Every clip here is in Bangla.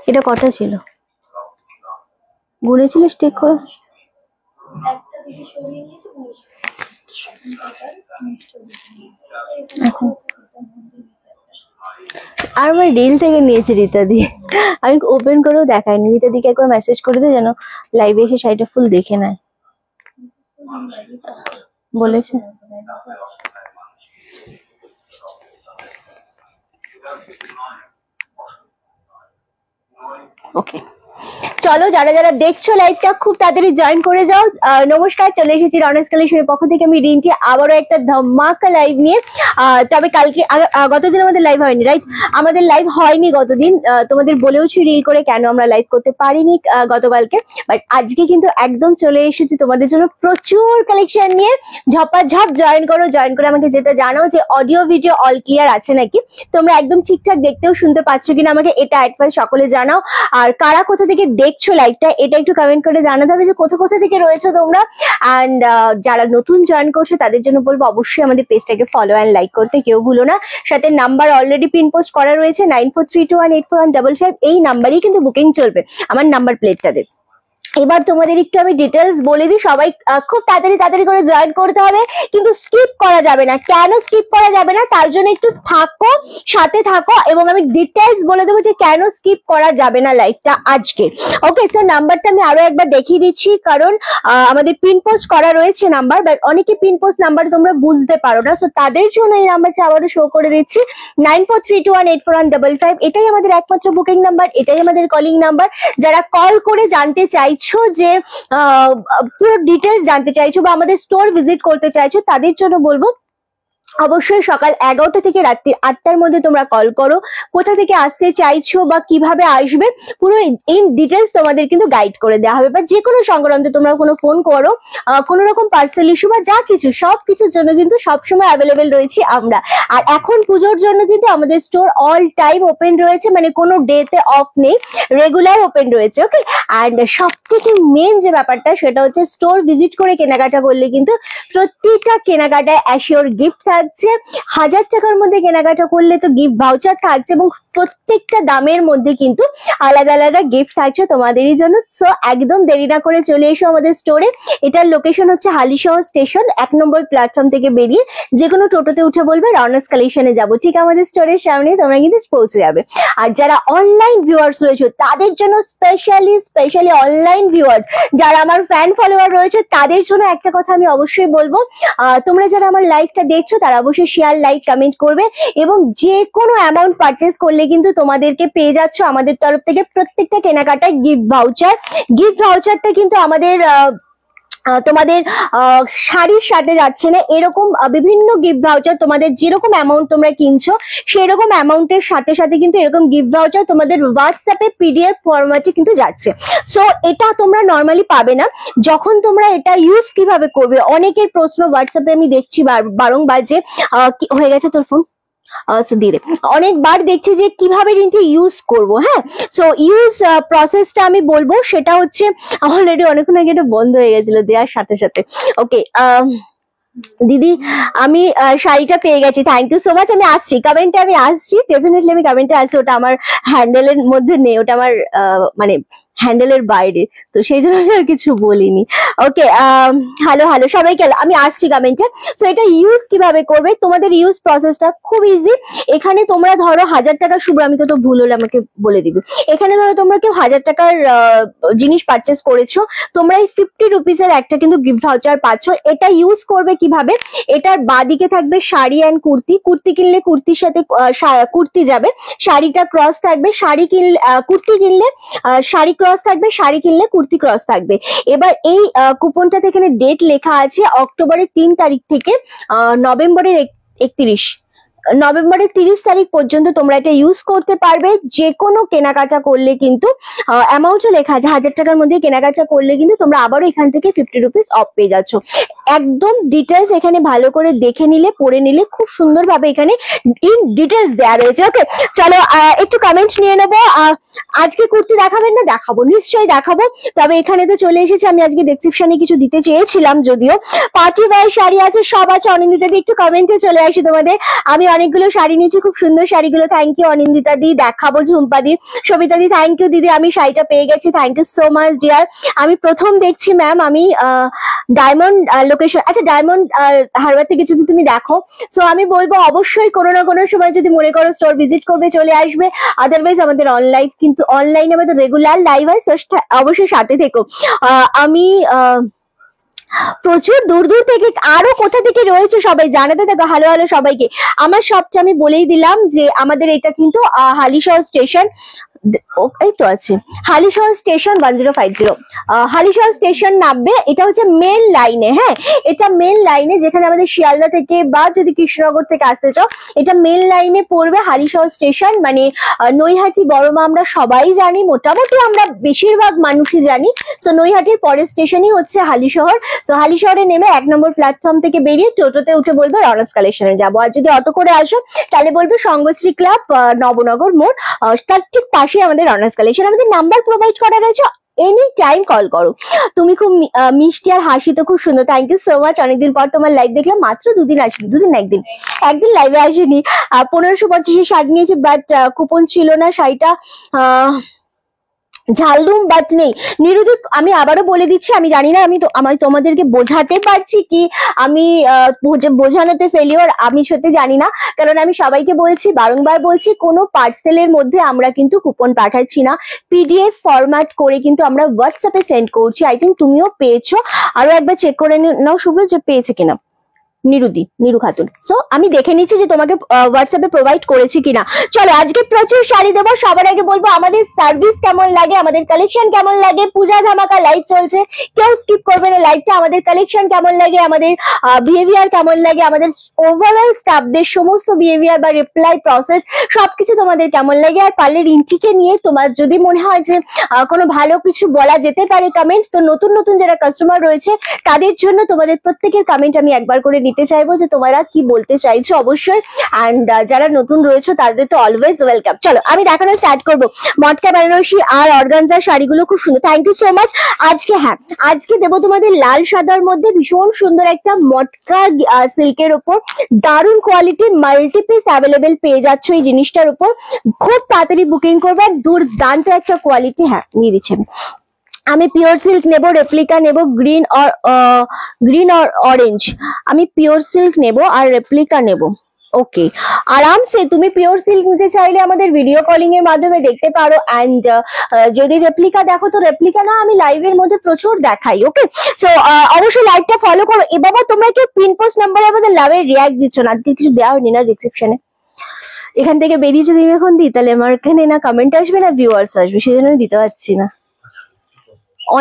এটা কটা ছিল গুনেছিলিস ঠিক করে? আর আমার রিল থেকে নিয়েছে রীতা দি, আমি ওপেন করেও দেখাইনি। রীতা দিকে একবার মেসেজ করে দে যেন লাইভে এসে শাড়িটা ফুল দেখে নেয় বলেছে। ওকে চলো, যারা যারা দেখছো লাইভটা খুব তাড়াতাড়ি জয়েন করে যাও। নমস্কার, চলে এসেছি রনস কালেকশনের পক্ষ থেকে আমি রিন্টি, আবারও একটা ধামাকা লাইভ নিয়ে। তবে কালকে গতদিন আমাদের লাইভ হয়নি, রাইট? আমাদের লাইভ হয়নি গতদিন, তোমাদের বলেওছি রিল করে কেন আমরা লাইভ করতে পারিনি গতকালকে। বাট আজকে কিন্তু একদম চলে এসেছি তোমাদের জন্য প্রচুর কালেকশন নিয়ে। ঝপাঝপ জয়েন করো, জয়েন করে আমাকে যেটা জানাও যে অডিও ভিডিও অল ক্লিয়ার আছে নাকি, তোমরা একদম ঠিকঠাক দেখতেও শুনতে পাচ্ছ কিনা আমাকে এটা অ্যাডভান্স সকলে জানাও। আর কারা কোথা থেকে দেখছো লাইভটা এটা একটু কমেন্ট করে জানাতে হবে যে কোথা থেকে রয়েছো তোমরা। অ্যান্ড যারা নতুন জয়েন করছো তাদের জন্য বলবো অবশ্যই আমাদের পেজটাকে ফলো অ্যান্ড লাইক করতে কেউ ভুলো না। সাথে নাম্বার অলরেডি পিন পোস্ট করা রয়েছে 9432184155, এই নাম্বারেই কিন্তু বুকিং চলবে আমার নাম্বার প্লেটটাতে। এবার তোমাদের একটু আমি ডিটেলস বলে দিই, সবাই খুব তাড়াতাড়ি করে জয়েন করতে হবে, কিন্তু স্কিপ করা যাবে না। কেন স্কিপ করা যাবে না তার জন্য একটু থাকো, সাথে থাকো, এবং আমি ডিটেলস বলে দেবো যে কেন স্কিপ করা যাবে না লাইভটা আজকে। ওকে, সো নাম্বারটা আমি আরো একবার দেখিয়ে দিচ্ছি, কারণ আমাদের পিন পোস্ট করা রয়েছে নাম্বার, বাট অনেকে পিন পোস্ট নাম্বার তোমরা বুঝতে পারো না, সো তাদের জন্য এই নাম্বারটা আবারও শো করে দিচ্ছি 9432184155। এটাই আমাদের একমাত্র বুকিং নাম্বার, এটাই আমাদের কলিং নাম্বার। যারা কল করে জানতে চাইছো যে পুরো ডিটেলস জানতে চাইছো বা আমাদের স্টোর ভিজিট করতে চাইছো তাদের জন্য বলবো অবশ্যই সকাল 11টা থেকে রাত্রি 8টার মধ্যে তোমরা কল করো। কোথা থেকে আসতে চাইছো বা কিভাবে আসবে পুরো ইন ডিটেলস তোমাদের কিন্তু গাইড করে দেওয়া হবে। বা যে কোনো সংক্রান্তে তোমরা কোনো ফোন করো, কোনো রকম পার্সেল ইস্যু বা যা কিছু সব কিছুর জন্য কিন্তু সবসময় অ্যাভেলেবেল রয়েছি আমরা। আর এখন পুজোর জন্য কিন্তু আমাদের স্টোর অল টাইম ওপেন রয়েছে, মানে কোনো ডেতে অফ নেই, রেগুলার ওপেন রয়েছে। ওকে, অ্যান্ড সব থেকে মেন যে ব্যাপারটা সেটা হচ্ছে স্টোর ভিজিট করে কেনাকাটা করলে কিন্তু প্রতিটা কেনাকাটায় অ্যাসিওর গিফট থাকছে। 1000 টাকার মধ্যে কেনাকাটা করলে তো গিফট ভাউচার থাকছে, এবং প্রত্যেকটা দামের মধ্যে কিন্তু আলাদা আলাদা গিফট থাকছে তোমাদেরই জন্য। সো একদম দেরি না করে চলে এসো আমাদের স্টোরে। এটার লোকেশন হচ্ছে হালিশহর স্টেশন, 1 নম্বর প্ল্যাটফর্ম থেকে বেরিয়ে যে কোনো টোটোতে উঠে বলবে রনস কালেকশনে যাবো, ঠিক আমাদের স্টোরের সামনে তোমরা কিন্তু পৌঁছে যাবে। আর যারা অনলাইন ভিউয়ার্স রয়েছে তাদের জন্য স্পেশালি অনলাইন ভিউয়ার্স যারা আমার ফ্যান ফলোয়ার রয়েছে তাদের জন্য একটা কথা আমি অবশ্যই বলবো, তোমরা যারা আমার লাইভটা দেখছো তারা অবশ্যই শেয়ার, লাইক, কমেন্ট করবে, এবং যে কোনো অ্যামাউন্ট পারচেস করলে কিন্তু তোমাদেরকে পেয়ে যাচ্ছ আমাদের তরফ থেকে প্রত্যেকটা কেনাকাটায় গিফট ভাউচার। গিফট ভাউচারটা কিন্তু আমাদের তোমাদের শাড়ির সাথে যাচ্ছে না, এরকম বিভিন্ন গিফট ভাউচার তোমাদের যেরকম অ্যামাউন্ট তোমরা কিনছো সেরকম অ্যামাউন্টের সাথে সাথে কিন্তু এরকম গিফট ভাউচার তোমাদের হোয়াটসঅ্যাপে পিডিএফ ফরম্যাটে কিন্তু যাচ্ছে। সো এটা তোমরা নর্মালি পাবে না। যখন তোমরা এটা ইউজ কিভাবে করবে, অনেকের প্রশ্ন হোয়াটসঅ্যাপে আমি দেখছি বারংবার যে হয়ে গেছে তোর ফোন, দিয়ে দে, অনেকবার দেখছি যে কিভাবে রিন্টি ইউজ করব। হ্যাঁ, সো ইউজ প্রসেসটা আমি বলবো, সেটা হচ্ছে অলরেডি অনেকক্ষণ আগে এটা বন্ধ হয়ে গেছিল দেওয়ার সাথে সাথে। ওকে দিদি, আমি শাড়িটা পেয়ে গেছি, থ্যাংক ইউ সো মাচ। আমি আসছি কমেন্টে, আমি আসছি ডেফিনেটলি, আমি কমেন্টে আসছি। ওটা আমার হ্যান্ডেলের মধ্যে নেই, ওটা আমার মানে হ্যান্ডেলের বাইরে, তো সেই জন্য আমি আর কিছু বলিনি। ওকে, হ্যালো সবাইকে, আমি আসছি কমেন্টে। সো এটা ইউজ কিভাবে করবে, তোমাদের ইউজ প্রসেসটা খুব ইজি। এখানে তোমরা ধরো 1000 টাকা, শুভ্র আমি তো ভুল হলে আমাকে বলে দিবি, এখানে ধরো তোমরা কেউ 1000 টাকার জিনিস পারচেস করেছো, তোমরা এই 50 রুপিসের একটা কিন্তু গিফট ভাউচার পাচ্ছ। এটা ইউজ করবে কিভাবে, এটার বাদিকে থাকবে শাড়ি অ্যান্ড কুর্তি, কুর্তি কিনলে কুর্তির সাথে কুর্তি যাবে, শাড়িটা ক্রস থাকবে, শাড়ি কিনলে কুর্তি কিনলে শাড়ি ক্রস থাকবে, শাড়ি কিনলে কুর্তি ক্রস থাকবে। এবার এই কুপনটাতে এখানে ডেট লেখা আছে অক্টোবরের 3 তারিখ থেকে নভেম্বরের 30 তারিখ পর্যন্ত তোমরা এটা ইউজ করতে পারবে। যে কোনো কেনাকাটা করলে কিন্তু অ্যামাউন্টও লেখা আছে, 1000 টাকার মধ্যে কেনাকাটা করলে কিন্তু তোমরা আবারও এখান থেকে 50 রুপিস অফ পেয়ে যাচ্ছ। একদম ডিটেলস এখানে ভালো করে দেখে নিলে, পড়ে নিলে খুব সুন্দরভাবে এখানে ইন ডিটেলস দেওয়া রয়েছে। ওকে, চলো একটু কমেন্ট নিয়ে নেবো। আজকে কুর্তি দেখাবেন না? দেখাবো, নিশ্চয়ই দেখাবো। তবে এখানে তো চলে এসেছে, আমি আজকে ডেসক্রিপশনে কিছু দিতে চেয়েছিলাম, যদিও পার্টি ওয়্যার শাড়ি আছে, সব আছে। অনিন্দিতা দি একটু কমেন্টে চলে আসি তোমাদের। আমি অনেকগুলো শাড়ি নিয়েছি, খুব সুন্দর শাড়িগুলো। থ্যাংক ইউ অনিন্দিতা দি, দেখাবো ঝুম্পা দি, সবিতা দি, থ্যাংক ইউ দিদি, আমি শাড়িটা পেয়ে গেছি, thank you so much dear. আমি প্রথম দেখছি ম্যাম, আমি ডায়মন্ড লোকেশন, আচ্ছা ডায়মন্ড হারবার থেকে যদি তুমি দেখো, সো আমি বলবো অবশ্যই কোনো না কোনো সময় যদি মনে করো স্টোর ভিজিট করবে, চলে আসবে। আদারওয়াইজ আমাদের অনলাইন, কিন্তু অনলাইনে আমাদের রেগুলার লাইভ হয়, অবশ্যই সাথে থেকো। আমি প্রচুর দূর দূর থেকে, আরো কোথা থেকে রয়েছে সবাই জানাতে থাকো। হ্যালো হ্যালো সবাইকে। আমার সবচেয়ে আমি বলেই দিলাম যে আমাদের এটা কিন্তু হালিশহর স্টেশন, এই তো আছে হালিশহর স্টেশন 1050, হালিশহর স্টেশন নামবে। এটা হচ্ছে মেন লাইনে, হ্যাঁ এটা মেন লাইনে, যেখানে আমাদের শিয়ালদা থেকে বা যদি কৃষ্ণনগর থেকে আসতে চাও, এটা মেন লাইনে পড়বে হালিশহর স্টেশন। মানে নৈহাটি বড়মা আমরা সবাই জানি, মোটামুটি আমরা বেশিরভাগ মানুষই জানি। তো নৈহাটির পরের স্টেশনই হচ্ছে হালিশহর। তো হালিশহরে নেমে 1 নম্বর প্ল্যাটফর্ম থেকে বেরিয়ে টোটোতে উঠে বলবে রনাস কালেকশনে যাবো। আর যদি অটো করে আসো তাহলে বলবে সঙ্গশ্রী ক্লাব, নবনগর মোড়, তার ঠিক পাশে আমাদের রনাস কালেকশন। আমাদের নাম্বার প্রোভাইড করা রয়েছে, এনি টাইম কল করো। তুমি খুব মিষ্টি আর হাসি তো খুব সুন্দর, থ্যাংক ইউ সো মাচ। অনেকদিন পর তোমার লাইভ দেখলাম, মাত্র দুদিন আসিনি, দুদিন একদিন লাইভে আসিনি। 1550 শাড়ি নিয়েছি, বাট কুপন ছিল না, শাড়িটা ঝালদুম বাট নেই। নিরুদি আমি আবারও বলে দিচ্ছি, আমি জানি না আমি তোমাদেরকে বোঝাতে পারছি কি, আমি বোঝানোতে ফেলিওর, আমি সত্যি জানি না। কারণ আমি সবাইকে বলছি, বারংবার বলছি, কোনো পার্সেলের মধ্যে আমরা কিন্তু কুপন পাঠাচ্ছি না, পিডিএফ ফরম্যাট করে কিন্তু আমরা হোয়াটসঅ্যাপে সেন্ড করছি। আই থিঙ্ক তুমিও পেয়েছো, আরো একবার চেক করে নাও শুভ্র যে পেয়েছে কিনা। নিরু খাতুন। সো আমি দেখে নিচ্ছি যে তোমাকে হোয়াটসঅ্যাপে প্রোভাইড করেছি কিনা। চলো আজকে প্রচুর শাড়ি দেবো। সবার আগে বলবো আমাদের সার্ভিস কেমন লাগে, আমাদের কালেকশন কেমন লাগে। পূজা ধামাকা লাইভ চলছে, কেউ স্কিপ করবে না লাইভটা। আমাদের কালেকশন কেমন লাগে, আমাদের বিহেভিয়ার কেমন লাগে, আমাদের ওভারঅল স্টাফদের সমস্ত বিহেভিয়ার বা রিপ্লাই প্রসেস সবকিছু তোমাদের কেমন লাগে। আর পার্লে রিন্টিকে নিয়ে তোমার যদি মনে হয় যে কোনো ভালো কিছু বলা যেতে পারে কমেন্ট, তো নতুন নতুন যারা কাস্টমার রয়েছে তাদের জন্য তোমাদের প্রত্যেকের কমেন্ট আমি একবার করে নিতে চাইবো যে তোমরা কি বলতে চাইছো অবশ্যই। অ্যান্ড যারা নতুন রয়েছে তাদের তো অলওয়েজ ওয়েলকাম। চলো আমি দেখানো স্টার্ট করবো। মটকা বেনারসি আর অর্গানজার শাড়িগুলো খুব সুন্দর, থ্যাংক ইউ সো মাচ। আজকে দেবো তোমাদের লাল সাদার মধ্যে ভীষণ সুন্দর একটা মটকা সিল্কের উপর দারুণ কোয়ালিটির মাল্টি পিস অ্যাভেলেবেল পেয়ে যাচ্ছ এই জিনিসটার উপর। খুব তাড়াতাড়ি বুকিং করবে, দুর্দান্ত একটা কোয়ালিটি। হ্যাঁ নিয়ে দিচ্ছি আমি পিওর সিল্ক নেব, রেপ্লিকা নেব, গ্রিন অর অরেঞ্জ। আমি পিওর সিল্ক নেব আর রেপ্লিকা নেব। ওকে, আরামসে তুমি পিওর সিল্ক নিতে চাইলে আমাদের ভিডিও কলিং এর মাধ্যমে দেখতে পারো। অ্যান্ড যদি রেপ্লিকা দেখো তো রেপ্লিকা না আমি লাইভের মধ্যে প্রচুর দেখাই। ওকে, সো অবশ্যই লাইভটা ফলো করো। এ বাবা তোমরা কেউ পিন পোস্ট নাম্বারে আমাদের লাইভের রিয়াক্ট দিচ্ছ না, আজকে কিছু দেওয়া হয়নি না ডিসক্রিপশনে। এখান থেকে বেরিয়ে যদি আমি এখন দিই তাহলে আমার এখানে না কমেন্ট আসবে না ভিউয়ার্স আসবে, সেই জন্য আমি দিতে পারছি না।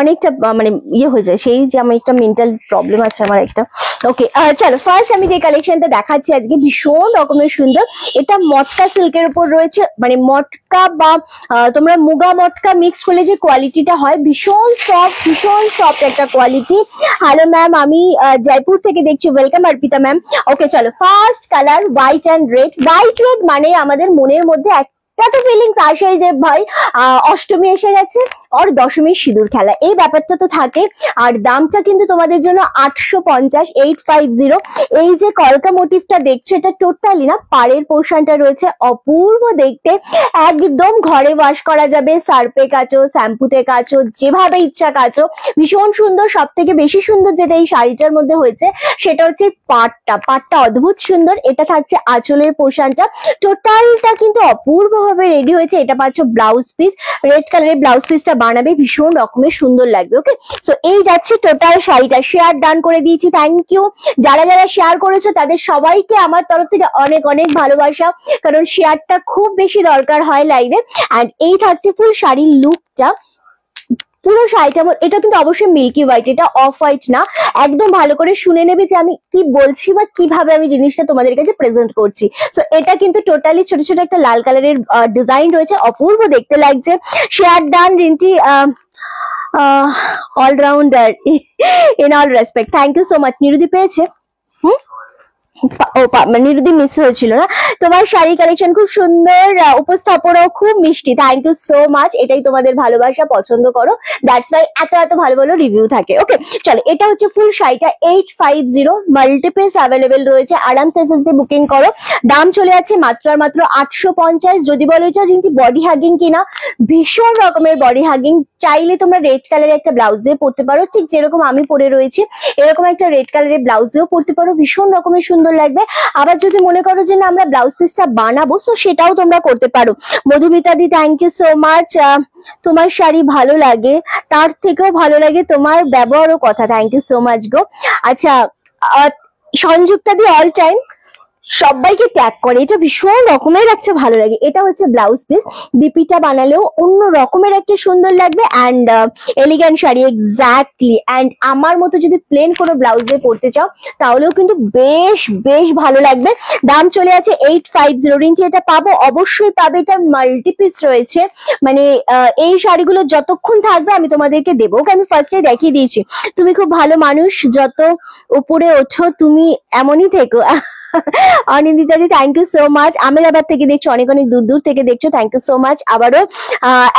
অনেকটা মানে ইয়ে হয়ে যায়, সেই যে আমার একটা মেন্টাল প্রবলেম আছে আমার একটা। ওকে চলো ফার্স্ট আমি যে কালেকশনটা দেখাচ্ছি আজকে ভীষণ রকমের সুন্দর। এটা মটকা সিল্কের উপর রয়েছে, মানে মটকা বা তোমরা মুগা মটকা মিক্স করলে যে কোয়ালিটিটা হয় ভীষণ সফট একটা কোয়ালিটি। হ্যালো ম্যাম, আমি জয়পুর থেকে দেখছি, ওয়েলকাম অর্পিতা ম্যাম। ওকে চলো first colour white and red. White red মানে আমাদের মনের মধ্যে এত ফিলিংস আসে যে ভাই অষ্টমী এসে গেছে আর দশমীর সিঁদুর খেলা, এই ব্যাপারটা তো থাকে। আর দামটা কিন্তু তোমাদের জন্য 850, 850। এই যে কলকা মোটিভটা দেখছো এটা টোটালি না পাড়ের পোর্শনটা রয়েছে, অপূর্ব দেখতে, একদম ঘরে ওয়াশ করা যাবে, সার্পে কাচো, শ্যাম্পুতে কাচো, যেভাবে ইচ্ছা কাচো, ভীষণ সুন্দর। সব থেকে বেশি সুন্দর যেটা এই শাড়িটার মধ্যে হয়েছে সেটা হচ্ছে পাটটা অদ্ভুত সুন্দর। এটা থাকছে আঁচলের পোর্শনটা, টোটালটা কিন্তু অপূর্ব রেডি হয়েছে। এটা পাচ্ছ ব্লাউজ পিস, রেড কালারের ব্লাউজ পিসটা বানাবে, ভীষণ রকমের সুন্দর লাগবে। ওকে, সো এই যাচ্ছে টোটাল শাড়িটা। শেয়ার ডান করে দিয়েছি, থ্যাংক ইউ। যারা যারা শেয়ার করেছো তাদের সবাইকে আমার তরফ থেকে অনেক অনেক ভালোবাসা, কারণ শেয়ারটা খুব বেশি দরকার হয় লাইভে। অ্যান্ড এই থাকছে ফুল শাড়ির লুকটা, পুরো শাড়িটা। এটা কিন্তু অবশ্যই মিল্কি হোয়াইট, এটা অফ হোয়াইট না। একদম ভালো করে শুনে নেবে যে আমি কি বলছি বা কিভাবে আমি জিনিসটা তোমাদের কাছে প্রেজেন্ট করছি। সো এটা কিন্তু টোটালি ছোট ছোট একটা লাল কালারের ডিজাইন রয়েছে, অপূর্ব দেখতে লাগছে। Share done Rinti, allrounder in all respect, thank you so much. নিরুদি পেয়েছে, নিরুদি মিস হয়েছিল না। তোমার শাড়ি কালেকশন খুব সুন্দর, উপস্থাপনাও খুব মিষ্টি, থ্যাংক ইউ সো মাচ। এটাই তোমাদের ভালোবাসা, পছন্দ করো, দ্যাটস ওয়াই এত এত ভালো ভালো রিভিউ থাকে। ওকে চলো, এটা হচ্ছে ফুল শাড়িটা 850, মাল্টিপিস অ্যাভেলেবেল রয়েছে, আরাম সেসেস দিয়ে বুকিং করো। দাম চলে যাচ্ছে মাত্র আর মাত্র 850। যদি বলো এটা রিন্টি বডি হাগিং কিনা, ভীষণ রকমের বডি হাগিং। চাইলে তোমরা রেড কালারের একটা ব্লাউজ দিয়ে পরতে পারো, ঠিক যেরকম আমি পরে রয়েছি এরকম একটা রেড কালারের ব্লাউজ দিয়েও পরতে পারো, ভীষণ রকমের সুন্দর লাগবে। আবার যদি মনে করো যে না আমরা ব্লাউজ পিসটা বানাবো, তো সেটাও তোমরা করতে পারো। মধুমিতা দি থ্যাংক ইউ সো মাচ। তোমার শাড়ি ভালো লাগে, তার থেকেও ভালো লাগে তোমার ব্যবহারও কথা, থ্যাংক ইউ সো মাচ গো। আচ্ছা, সংযুক্তা দি অল টাইম সবাইকে ট্যাগ করে, এটা ভীষণ রকমের একটা ভালো লাগে। এটা হচ্ছে ব্লাউজ পিস, বিপিটা বানালেও অন্য রকমের একটা সুন্দর লাগবে and elegant sari exactly. And আমার মতো যদি প্লেন কোনো ব্লাউজ দিয়ে পরতে চাও তাহলেও কিন্তু বেশ বেশ ভালো লাগবে। দাম চলে আছে 850। রিন্টি এটা পাবো, অবশ্যই পাবে, এটা মাল্টিপিস রয়েছে। মানে এই শাড়িগুলো যতক্ষণ থাকবে আমি তোমাদেরকে দেবো। ওকে আমি ফার্স্টে দেখিয়ে দিয়েছি। তুমি খুব ভালো মানুষ, যত উপরে ওঠো তুমি এমনই থেকো। অনিন্দিতাজি thank you so much. Ahmedabad থেকে দেখছো, অনেক অনেক দূর দূর থেকে দেখছো, থ্যাংক ইউ সো মাচ। আবারও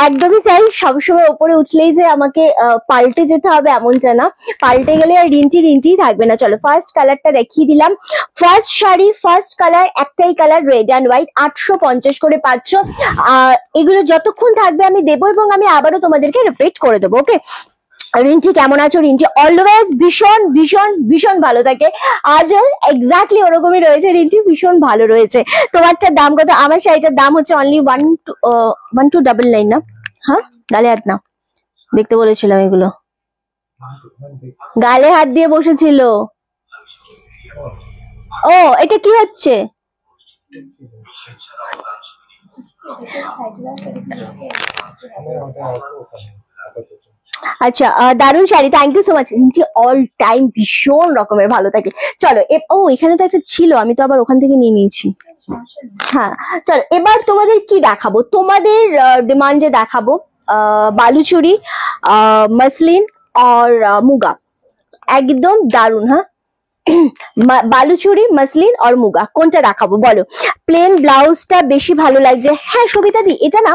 একদমই তাই, সবসময় উপরে উঠলেই যে আমাকে পাল্টে যেতে হবে এমনটা না, পাল্টে গেলে আর রিন্টি রিন্টি থাকবে না। চলো ফার্স্ট কালারটা দেখিয়ে দিলাম। ফার্স্ট শাড়ি, ফার্স্ট কালার, একটাই কালার, রেড অ্যান্ড হোয়াইট, 850 করে পাচ্ছ। এগুলো যতক্ষণ থাকবে আমি দেবো এবং আমি আবারও তোমাদেরকে রিপিট করে দেবো। ওকে রিন্টি কেমন আছো? রিন্টি অলওয়েজ ভীষণ ভীষণ ভীষণ ভালো থাকে, আজও এক্স্যাক্টলি ওরকমই রয়েছে। রিন্টি ভীষণ ভালো রয়েছে। তোমারটার দাম কত? আমার শাড়িটার দাম হচ্ছে অনলি 1299 না? হ্যাঁ গালে হাত না, দেখতে বলেছিলাম এগুলো, গালে হাত দিয়ে বসেছিল। ও এটা কি হচ্ছে? আচ্ছা দারুণ sari, thank you so much. All time ভীষণ রকমের ভালো থাকে। চলো ও এখানে তো একটা ছিল, আমি তো আবার ওখান থেকে নিয়ে নিয়েছি। হ্যাঁ চলো এবার তোমাদের কি দেখাবো, তোমাদের ডিমান্ডে দেখাবো বালুচুরি, মসলিন আর মুগা, একদম দারুণ। হ্যাঁ বালুচুরি, মসলিন আর মুগা, কোনটা দেখাবো বলো? প্লেন ব্লাউজটা বেশি ভালো লাগছে। হ্যাঁ সবিতা দি, এটা না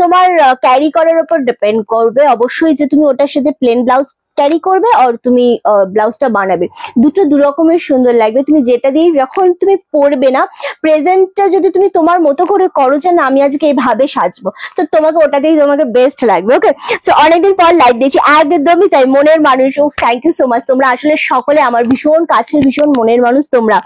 তোমার ক্যারি করার উপর ডিপেন্ড করবে অবশ্যই, যে তুমি ওটার সাথে প্লেন ব্লাউজ ক্যারি করবে আর তুমি ব্লাউজটা বানাবে, দুটো দু রকমের সুন্দর লাগবে। তুমি যেটা দিয়ে যখন তুমি পরবে না, প্রেজেন্টটা যদি তুমি তোমার মতো করে করো যে না আমি আজকে এইভাবে সাজবো, তো তোমাকে ওটা দিয়ে তোমাকে বেস্ট লাগবে। ওকে সো অনেকদিন পর লাইভ দিয়েছি, একদমই তাই, মনের মানুষ। ও থ্যাংক ইউ সো মাচ, তোমরা আসলে সকলে আমার ভীষণ কাছের, ভীষণ মনের মানুষ তোমরা।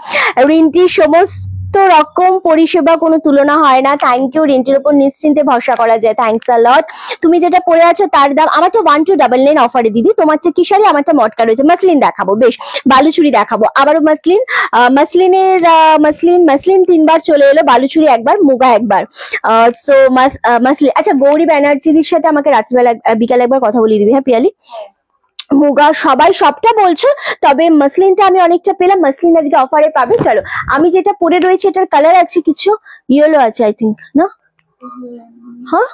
রিন্টির সমস্ত রকম পরিষেবা কোনো তুলনা হয় না, থ্যাংক ইউ। রিন্টির উপর নিশ্চিন্তে ভরসা করা যায়, থ্যাংকস আ লট। তুমি যেটা পরে আছো তার দাম, আমারটা 1299 অফারে দিদি। তোমারটা কি শাড়ি? আমারটা মটকা রয়েছে। মসলিন দেখাবো, বেশ বালুচুরি দেখাবো, আবারও মসলিন। মসলিনের মসলিন 3বার চলে এলো, বালুচুরি একবার, মুগা একবার। So muslin. আচ্ছা গৌরী ব্যানার্জির সাথে আমাকে রাত্রিবেলা বিকালে একবার কথা বলিয়ে দিবি, হ্যাঁ পিয়ালি? মুগা সবাই সবটা বলছো, তবে মসলিনটা আমি অনেকটা পেলাম, মসলিন আজকে অফারে পাবে। চলো আমি যেটা পরে রয়েছে এটার কালার আছে কিছু ইয়েলো আছে আই থিঙ্ক, না? হ্যাঁ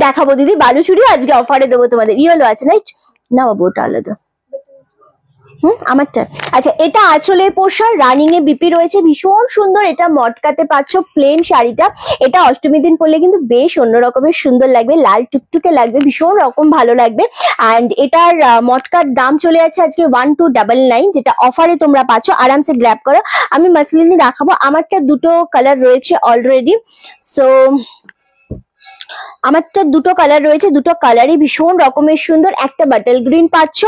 দেখাবো দিদি, বালুচুরি আজকে অফারে দেবো তোমাদের, ইয়েলো আছে রাইট? না বাবু ওটা আলাদা। আমারটা আচ্ছা, এটা আঁচলের পোশাক, রানিং এ বিপি রয়েছে, ভীষণ সুন্দর। এটা মটকাতে পাচ্ছ প্লেন শাড়িটা, এটা অষ্টমী দিন পরলে কিন্তু বেশ অন্য রকমের সুন্দর লাগবে, লাল টুকটুকে লাগবে, ভীষণ রকম ভালো লাগবে। অ্যান্ড এটার মটকার দাম চলে যাচ্ছে আজকে 1299, যেটা অফারে তোমরা পাচ্ছ, আরামসে গ্র্যাব করো। আমি মাসলিনই দেখাবো, আমারটা দুটো কালার রয়েছে অলরেডি। সো আমারটা দুটো কালার রয়েছে, দুটো কালারই ভীষণ রকমের সুন্দর। একটা বাটল গ্রিন পাচ্ছ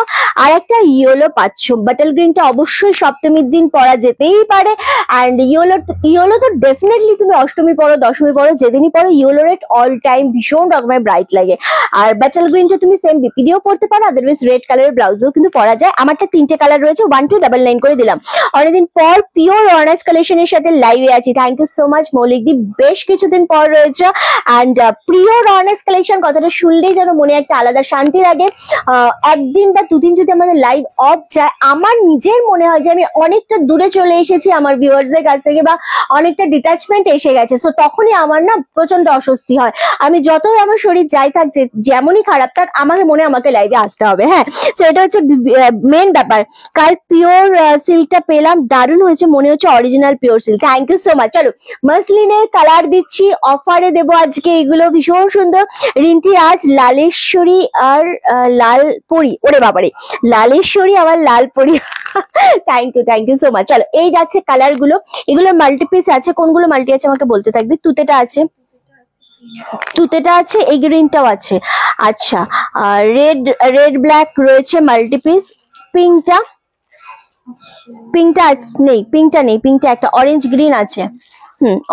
আর একটা ইয়েলো পাচ্ছ। বাটল গ্রিনটা অবশ্যই সপ্তমীর দিন পরা যেতেই পারে, অ্যান্ড ইয়েলো তো ডেফিনেটলি তুমি অষ্টমী পরো, দশমী পরো, যেদিনই পরো ইয়েলো রেড অল টাইম ভীষণ রকমের ব্রাইট লাগে। আর বাটল গ্রিনটা তুমি সেম বিপি দিয়েও পরতে পারো, আদারওয়াইজ রেড কালারের ব্লাউজও কিন্তু পরা যায়। আমারটা 3টে কালার রয়েছে, 1299 করে দিলাম। অনেকদিন পর পিওর অর্নাস কালেকশনের সাথে লাইভে আছি, থ্যাংক ইউ সো মাচ মৌলিক দি, বেশ কিছুদিন পর রয়েছে। অ্যান্ড প্রিয় রনেস কালেকশন কথাটা শুনলেই যেন মনে একটা আলাদা শান্তি লাগে। একদিন বা দুদিন যদি আমাদের লাইভ অফ যায়, আমার নিজের মনে হয় যে আমি অনেকটা দূরে চলে এসেছি আমার ভিউয়ার্সদের কাছ থেকে, বা অনেকটা ডিটাচমেন্ট এসে গেছে। সো তখনই আমার না প্রচন্ড অস্বস্তি হয়। আমি যতই আমার শরীর যাই থাক, যেমনই খারাপ থাক, আমাকে লাইভে আসতে হবে। হ্যাঁ, সো এটা হচ্ছে মেন ব্যাপার। কাল পিওর সিল্কটা পেলাম, দারুণ হয়েছে, মনে হচ্ছে original pure silk. Thank you so much. চলো মাসলিনের কালার দিচ্ছি, অফারে দেবো আজকে এগুলো, ভীষণ সুন্দর। রিন্টি আজ লালেশ্বরী আর লাল পরি, ওরে বাবারে, লালেশ্বরী আবার লাল পরি। Thank you so much. চলো এই যাচ্ছে কালার গুলো, এগুলো মাল্টি পিস আছে। কোনগুলো মাল্টি আছে আমাকে বলতে থাকবি। তুতেটা আছে, এই গ্রিনটাও আছে। আচ্ছা, রেড রেড ব্ল্যাক রয়েছে মাল্টি পিস। পিঙ্কটা পিঙ্কটা নেই, পিঙ্কটা একটা অরেঞ্জ গ্রিন আছে।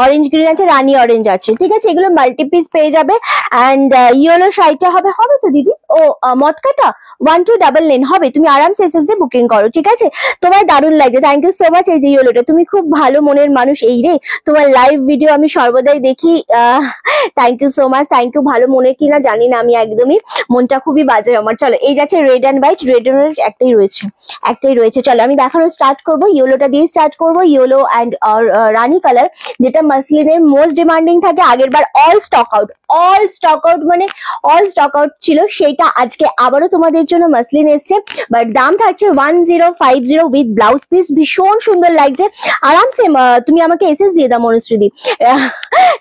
অরেঞ্জ গ্রিন আছে, রানী অরেঞ্জ আছে। ঠিক আছে, এগুলো মাল্টি পিস পেয়ে যাবে। অ্যান্ড ইয়েলো শাড়িটা হবে তো দিদি। ও মটকাটা 1299 হবে। তুমি আরামসে এসএস দিয়ে বুকিং করো, ঠিক আছে? তোমার দারুণ লাগছে, থ্যাংক ইউ সো মাচ। এই যে ইয়েলোটা, তুমি খুব ভালো মনের মানুষ। এই রে, তোমার লাইভ ভিডিও আমি সর্বদাই দেখি। Thank you so much, thank you. ভালো মনের কিনা জানি না, আমি একদমই, মনটা খুবই বাজে আমার। চলো এই যাচ্ছে red and white. Red and white একটাই রয়েছে। চলো আমি দেখানো স্টার্ট করবো, ইয়েলোটা দিয়ে স্টার্ট করবো। ইয়েলো অ্যান্ড রানী কালার, যেটা মাসলিনের মোস্ট ডিমান্ডিং থাকে। আগের বার অল স্টক আউট মানে অল স্টক আউট ছিল, সেটা আজকে আবারও তোমাদের জন্য মাসলিন এসছে। বাট দাম থাকছে 1050 উইথ ব্লাউজ পিস। ভীষণ সুন্দর লাগছে। আরামসে তুমি আমাকে এসএস দিয়ে দাও মনুশ্রীদি।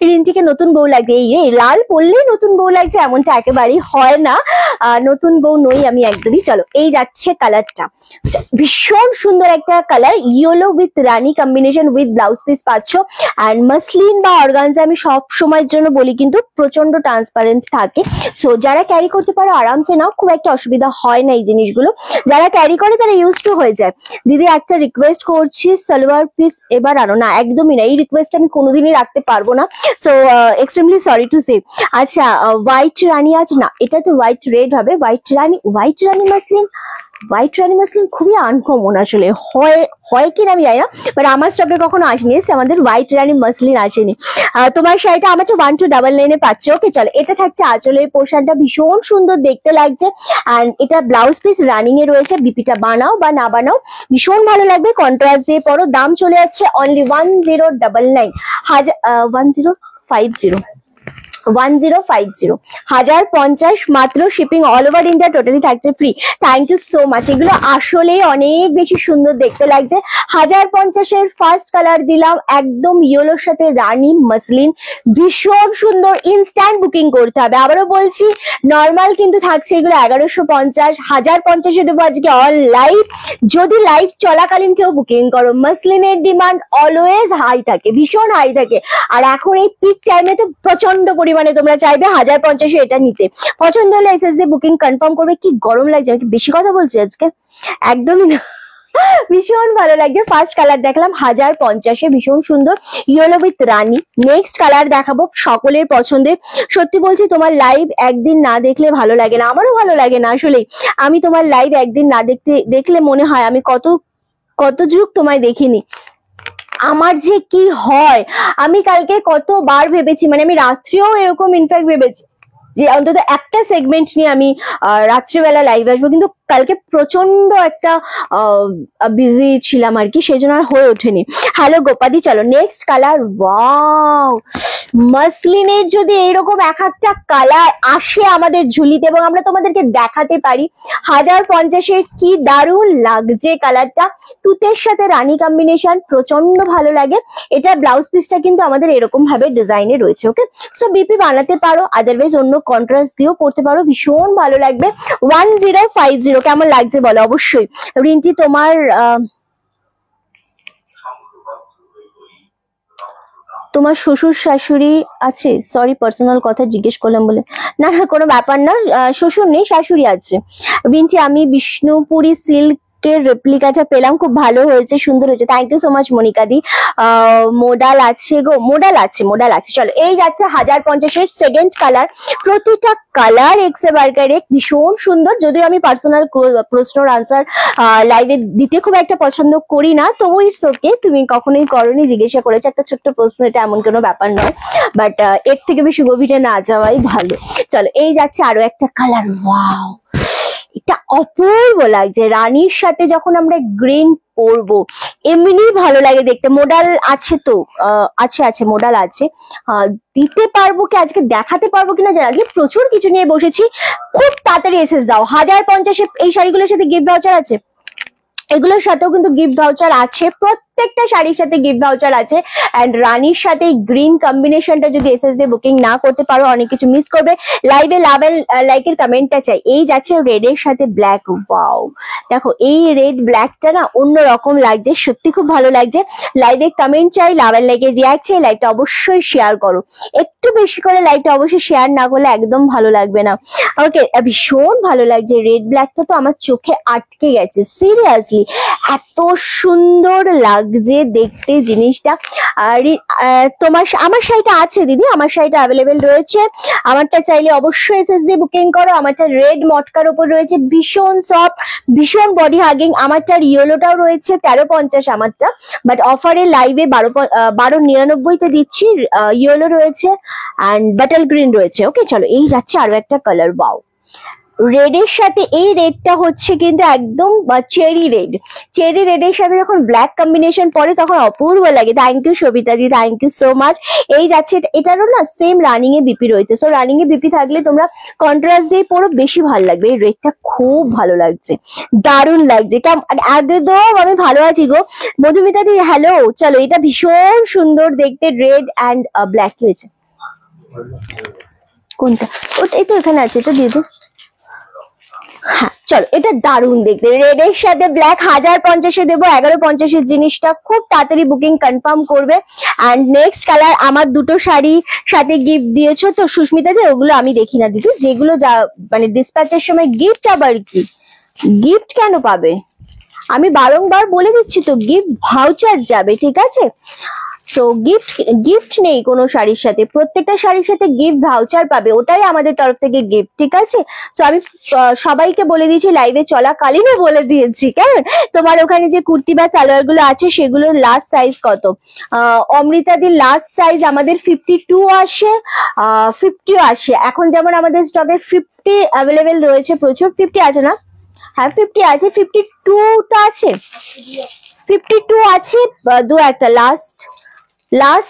রিন্টিকে নতুন বউ লাগছে। এই রে, লাল পরলেই নতুন বউ লাগছে এমনটা একেবারেই হয় না। নতুন বউ নই আমি একদমই। চলো এই যাচ্ছে কালারটা, ভীষণ সুন্দর একটা colour. Yellow with rani combination with blouse piece পাচ্ছ। অ্যান্ড মাসলিন বা অর্গানজা আমি সব সময়ের জন্য বলি কিন্তু প্রচন্ড ট্রান্সপারেন্ট থাকে। সো যারা ক্যারি করতে পারো আরামসে নাও, খুব একটা অসুবিধা হয় না এই জিনিসগুলো। যারা ক্যারি করে তারা ইউজ টু হয়ে যায়। দিদি একটা রিকোয়েস্ট করছি, সালোয়ার পিস এবার আনো না। একদমই না, এই রিকোয়েস্ট আমি কোনোদিনই রাখতে পারবো না। So extremely sorry to say. আচ্ছা, হোয়াইট রানী আছে না, এটা তো হোয়াইট রেড হবে। হোয়াইট রানী মাসলিন, খুবই আনকমন আসলে। হয় কিনা আমি জানি না, বাট আমার স্টকে কখনো আসেনি। আমাদের হোয়াইট রানী মাসলিন আসেনি। তোমার শাড়িটা আমার তো 1299 পাচ্ছে। ওকে চলো, এটা থাকছে আঁচলের পোর্শনটা, ভীষণ সুন্দর দেখতে লাগছে। অ্যান্ড এটা ব্লাউজ পিস রানিং এ রয়েছে। বিপিটা বানাও বা না বানাও ভীষণ ভালো লাগবে, কন্ট্রাস্ট দিয়ে পরো। দাম চলে যাচ্ছে অনলি 1050, 1050 মাত্র। Shipping all over India totally থাকছে free. Thank you so much. এগুলো আসলে অনেক বেশি সুন্দর দেখতে লাগছে। 1050 ফার্স্ট কালার দিলাম, একদম ইয়েলোর সাথে রানী মাসলিন, ভীষণ সুন্দর। ইনস্ট্যান্ট বুকিং করতে হবে। আবারও বলছি, নর্মাল কিন্তু থাকছে এগুলো 1150। 1050 দেবো আজকে অল লাইভ। যদি লাইভ চলাকালীন কেউ বুকিং করো, মাসলিনের ডিমান্ড অলওয়েজ হাই থাকে, ভীষণ হাই থাকে। আর এখন এই পিক টাইমে তো প্রচন্ড পরিমাণে তোমরা চাইবে 1050 এটা নিতে। পছন্দ হলে এসএস দিয়ে বুকিং কনফার্ম করবে। কি গরম লাগছে, আমি কি বেশি কথা বলছি আজকে? একদমই না, ভীষণ ভালো লাগছে। ফার্স্ট কালার দেখলাম 1050, ভীষণ সুন্দর, yellow with Rani. Next colour দেখাবো, সকলের পছন্দের। সত্যি বলছি, তোমার লাইভ একদিন না দেখলে ভালো লাগে না, আমারও ভালো লাগে না আসলে। আমি তোমার লাইভ একদিন না দেখলে মনে হয় আমি কত যুগ তোমায় দেখিনি। আমার যে কি হয়, আমি কালকে কতবার ভেবেছি, মানে আমি রাত্রিও এরকম ইনফ্যাক্ট ভেবেছি যে অন্তত একটা সেগমেন্ট নিয়ে আমি রাত্রিবেলা লাইভ আসবো, কিন্তু কালকে প্রচন্ড একটা বিজি ছিলাম আর কি, সেই জন্য আর হয়ে ওঠেনি। হ্যালো গোপাদি, চলো নেক্সট কালার। ওয়াও, মাসলিনের যদি এইরকম এক একটা কালার আসে আমাদের ঝুলিতে এবং আমরা তোমাদেরকে দেখাতে পারি, 1050 কি দারুণ লাগছে কালারটা। তুতের সাথে রানী কম্বিনেশন, প্রচন্ড ভালো লাগে। এটা ব্লাউজ পিসটা কিন্তু আমাদের এরকম ভাবে ডিজাইনে রয়েছে। ওকে, সো বিপি বানাতে পারো, আদারওয়াইজ অন্য কন্ট্রাস্ট দিয়েও পড়তে পারো, ভীষণ ভালো লাগবে। 1050 কেমন লাগছে বলো অবশ্যই। রিন্টি তোমার শ্বশুর শাশুড়ি আছে? সরি, পার্সোনাল কথা জিজ্ঞেস করলাম বলে। না কোনো ব্যাপার না, শ্বশুর নেই, শাশুড়ি আছে। রিন্টি আমি বিষ্ণুপুরি সিল্ক কে রেপ্লিকাটা পেলাম, খুব ভালো হয়েছে, সুন্দর হয়েছে, thank you so much Monika দি। মোডাল আছে গো, মোডাল আছে। চলো এই যাচ্ছে 1050-এর সেকেন্ড কালার। প্রতিটা কালার এক্সে বার্গার এক ভীষণ সুন্দর। যদিও আমি পার্সোনাল প্রশ্নের আনসার লাইভে দিতে খুব একটা পছন্দ করি না, তবু ইটস ওকে, তুমি কখনোই করনি, জিজ্ঞাসা করেছে একটা ছোট্ট প্রশ্ন, এটা এমন কোনো ব্যাপার নয়, বাট এর থেকে বেশি গভীরে না যাওয়াই ভালো। চলো এই যাচ্ছে আরো একটা কালার, ওয়াও এটা অপূর্ব লাগছে। রানীর সাথে যখন আমরা গ্রিন পরবো এমনি ভালো লাগে দেখতে। মোডাল আছে তো, আছে মোডাল আছে, দিতে পারবো কি আজকে, দেখাতে পারবো কিনা জানি, আজকে প্রচুর কিছু নিয়ে বসেছি। খুব তাড়াতাড়ি এসএস দাও। 1050-এ এই শাড়িগুলোর সাথে গিফট ভাউচার আছে, এগুলোর সাথেও কিন্তু গিফট ভাউচার আছে, প্রত্যেকটা শাড়ির সাথে গিফট ভাউচার আছে। এন্ড রানীর সাথে গ্রিন কম্বিনেশনটা যদি এসএস দিয়ে বুকিং না করতে পারো অনেক কিছু মিস করবে। লাইভে লাভ এন্ড লাইকের কমেন্টটা চাই। এই যাচ্ছে রেড এর সাথে ব্ল্যাক, ওয়াও দেখো এই রেড ব্ল্যাকটা না অন্যরকম লাগছে, সত্যি খুব ভালো লাগছে। লাইভে কমেন্ট চাই, লাভ এন্ড লাইকের রিয়াক্ট চাই, লাইভটা অবশ্যই শেয়ার করো, একটু বেশি করে লাইভটা অবশ্যই শেয়ার না করলে একদম ভালো লাগবে না। ওকে ভীষণ ভালো লাগছে, রেড ব্ল্যাকটা তো আমার চোখে আটকে গেছে সিরিয়াসলি, এত সুন্দর লাগছে দেখতে জিনিসটা। আর তোমার আমার শাড়িটা আছে দিদি, আমার শাড়িটা অ্যাভেলেবেল রয়েছে, আমারটা চাইলে অবশ্যই এসএস দিয়ে বুকিং করো। আমারটা রেড মটকার উপর রয়েছে, ভীষণ সফট, ভীষণ বডি হাগিং। আমারটার ইয়েলোটাও রয়েছে 1350 আমারটা, বাট অফারে লাইভে 1299-তে দিচ্ছি। ইয়েলো রয়েছে অ্যান্ড বাটার গ্রিন রয়েছে। ওকে চলো এই যাচ্ছে আরো একটা কালার, ওয়াও রেড এর সাথে, এই রেডটা হচ্ছে কিন্তু একদম চেরি রেড, চেরি রেড এর সাথে যখন ব্ল্যাক কম্বিনেশন পরে তখন অপূর্ব লাগে। থ্যাংক ইউ সবিতা দি, থ্যাংক ইউ সো মাচ। এই যাচ্ছে এটারও না সেম রানিং এ বিপি রয়েছে, সো রানিং এ বিপি থাকলে তোমরা কন্ট্রাস্ট দিয়ে পরো, বেশি ভালো লাগবে। এই রেডটা খুব ভালো লাগছে, দারুণ লাগছে, একদম আমি ভালো আছি গো মধুমিতা দি, হ্যালো। চলো এটা ভীষণ সুন্দর দেখতে, রেড অ্যান্ড ব্ল্যাক হয়েছে। কোনটা? ওটা এই তো এখানে আছে, এটা দিয়ে দে। হ্যাঁ চলো এটা দারুণ দেখতে, রেড এর সাথে ব্ল্যাক। 1050-এ দেবো, 1150-এর জিনিসটা খুব তাড়াতাড়ি বুকিং কনফার্ম করবে। অ্যান্ড নেক্সট কালার, আমার দুটো শাড়ি সাথে গিফট দিয়েছো তো সুস্মিতা দি, ওগুলো আমি দেখি না দিদি, যেগুলো যা মানে ডিসপ্যাচের সময় গিফট, আবার কি গিফট কেন পাবে, আমি বারংবার বলে দিচ্ছি তো গিফট ভাউচার যাবে, ঠিক আছে। সো গিফট নেই কোনো শাড়ির সাথে, প্রত্যেকটা শাড়ির সাথে গিফট ভাউচার পাবে, ওটাই আমাদের তরফ থেকে গিফট, ঠিক আছে। সো আমি সবাইকে বলে দিয়েছি, লাইভে চলাকালীনও বলে দিয়েছি, কেমন তোমার ওখানে যে কুর্তি বা সালোয়ার গুলো আছে সেগুলো লাস্ট সাইজ কত? অমৃতাদির লাস্ট সাইজ আমাদের 52 আসে, 50 আসে। এখন যেমন আমাদের স্টকে 50 অ্যাভেলেবেল রয়েছে, প্রচুর 50 আছে না, হ্যাঁ 50 আছে, 52টা আছে, 52 আছে, দু একটা লাস্ট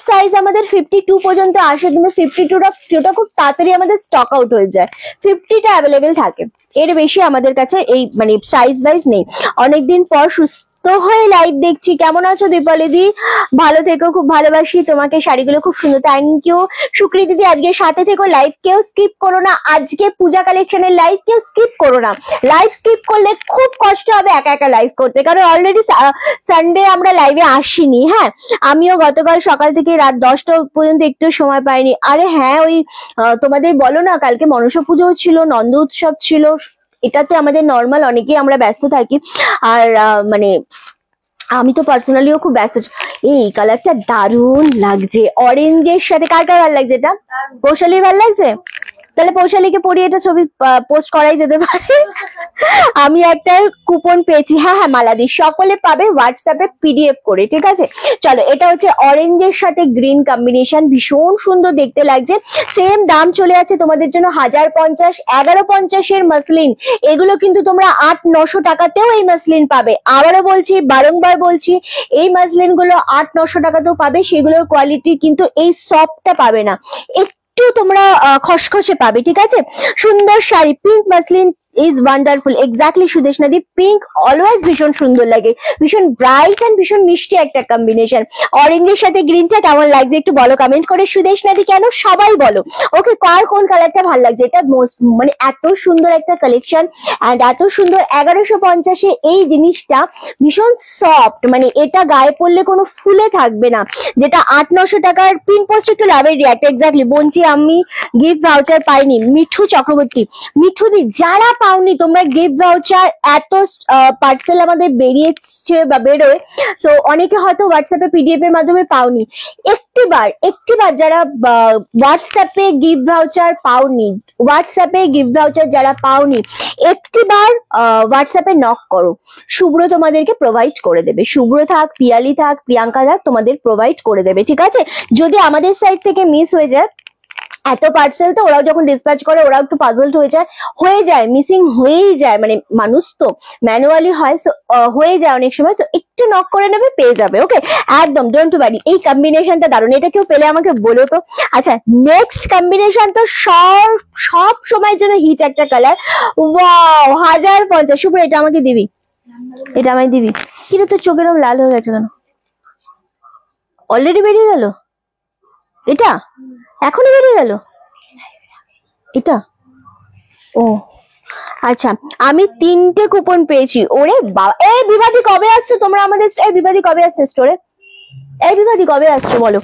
সাইজ আমাদের 52 পর্যন্ত আসে, কিন্তু 52টা খুব তাড়াতাড়ি আমাদের স্টক আউট হয়ে যায়, 50টা অ্যাভেলেবেল থাকে, এর বেশি আমাদের কাছে এই মানে সাইজ ওয়াইজ নেই। অনেকদিন পর সুস্থ হয়ে লাইভ দেখছি, কেমন আছো দীপালি দি? ভালো থেকো, খুব ভালোবাসি তোমাকে, শাড়িগুলো খুব সুন্দর, থ্যাংক ইউ। সুকৃতি দিদি আজকে সাথে থেকো, লাইভ কেউ স্কিপ করো না, আজকে পূজা কালেকশনের লাইভ কেউ স্কিপ করো না, লাইভ স্কিপ করলে খুব কষ্ট হবে একা একা লাইভ করতে, কারণ অলরেডি সানডে আমরা লাইভে আসিনি। হ্যাঁ আমিও গতকাল সকাল থেকে রাত 10টা পর্যন্ত একটু সময় পাইনি। আরে হ্যাঁ ওই তোমাদের বলো না, কালকে মনসা পুজোও ছিল, নন্দ উৎসব ছিল, এটাতে আমাদের নর্মাল অনেকেই আমরা ব্যস্ত থাকি। আর মানে আমি তো পার্সোনালিও খুব ব্যস্ত। এই কালারটা দারুণ লাগছে অরেঞ্জের সাথে, কার কার ভালো লাগছে? এটা পৌশালীর ভালো লাগছে, তাহলে পৌশালীকে পরিয়ে এটা ছবি পোস্ট করাই যেতে পারে। আমি একটা কুপন পেয়েছি, হ্যাঁ মালাদি, সকলে পাবে হোয়াটসঅ্যাপে পিডিএফ করে, ঠিক আছে। চলো এটা হচ্ছে অরেঞ্জের সাথে গ্রিন কম্বিনেশন, ভীষণ সুন্দর দেখতে লাগছে। সেম দাম চলে আছে তোমাদের জন্য 1050, 1150-এর মাসলিন, এগুলো কিন্তু তোমরা 800-900 টাকাতেও এই মাসলিন পাবে। আবারও বলছি, বারংবার বলছি, এই মাসলিন গুলো 800-900 টাকাতেও পাবে, সেগুলোর কোয়ালিটি কিন্তু এই সফটটা পাবে না, একটু তোমরা খসখসে পাবে, ঠিক আছে। সুন্দর sari, pink muslin is wonderful, exactly Sudeshna the, pink always ভীষণ সুন্দর লাগে, ভীষণ ব্রাইট এন্ড ভীষণ মিষ্টি একটা কম্বিনেশন। অরেঞ্জের সাথে গ্রিনটা কেমন লাগছে একটু বলো কমেন্ট করে, সুদেশনা দি কেন সবাই বলো। ওকে কার কোন কালারটা ভালো লাগছে? এটা মানে এত সুন্দর একটা কালেকশন এন্ড এত সুন্দর 1150-এ এই জিনিসটা ভীষণ সফট, মানে এটা গায়ে পরলে কোনো ফুলে থাকবে না, যেটা 800-900 টাকার পিন পোস্ট একটু লাভের রিয়াক্ট। এক্স্যাক্টলি বলছি, আমি গিফট ভাউচার পাইনি। মিঠু চক্রবর্তী, মিঠু দি যারা পাওনি তোমরা গিফট ভাউচার, এত পার্সেল আমাদের বেরিয়েছে বা বেরোয়, সো অনেকে হয়তো হোয়াটসঅ্যাপে পিডিএফ এর মাধ্যমে পাওনি। একটিবার যারা হোয়াটসঅ্যাপে গিফট ভাউচার পাওনি, যারা পাওনি একটিবার হোয়াটসঅ্যাপে নক করো, শুভ্র তোমাদেরকে প্রোভাইড করে দেবে। শুভ্র থাক, পিয়ালি থাক, প্রিয়াঙ্কা থাক, তোমাদের প্রোভাইড করে দেবে, ঠিক আছে? যদি আমাদের সাইড থেকে মিস হয়ে যায়, এত পার্সেল তো ওরাও যখন ডিসপ্যাচ করে ওরাও একটু পাজলড হয়ে যায়, মিসিং হয়েই যায়, মানে মানুষ তো ম্যানুয়ালি হয়, হয়ে যায় অনেক সময়, তো একটু নক করে নেবে, পেয়ে যাবে। ওকে, একদম ডোন্ট ওয়ারি। এই কম্বিনেশনটা দারুণ, এটা কেউ পেলে আমাকে বলো তো। আচ্ছা, নেক্সট কম্বিনেশন তো সব সময়ের জন্য হিট একটা কালার, ওয়াও 1050। শুভ্র এটা আমাকে দিবি, এটা আমায় দিবি। কিন্তু তোর চোখের রং লাল হয়ে গেছে কেন? অলরেডি বেরিয়ে গেল এটা, এখনো বেরিয়ে গেল এটা? ও আচ্ছা, আমি 3টে কুপন পেয়েছি। ওরে বাবা, এই বিবাদী কবে আসছো তোমরা আমাদের? এই বিবাদী কবে আসছে স্টোরে? এই বিবাদী কবে আসছো বলো?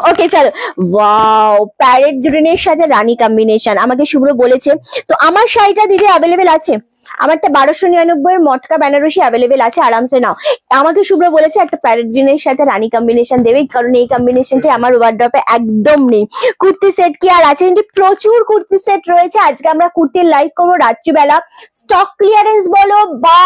ওকে চলো। ওয়াও, প্যারেট গ্রিনের সাথে রানী কম্বিনেশন আমাকে শুভ্র বলেছে। তো আমার শাড়িটা দিদি অ্যাভেলেবেল আছে, আমারটা 1299 মটকা বেনারসি অ্যাভেলেবেল আছে, আরামসে নাও। আমাকে শুভ্র বলেছে একটা প্যারেট গ্রিনের সাথে রানী কম্বিনেশন দেবে, কারণ এই কম্বিনেশনটা আমার ওয়ার্ড্রপে একদম নেই। কুর্তি সেট কি আর আছে? প্রচুর কুর্তি সেট রয়েছে। আজকে আমরা কুর্তির লাইভ করবো রাত্রিবেলা। স্টক ক্লিয়ারেন্স বলো বা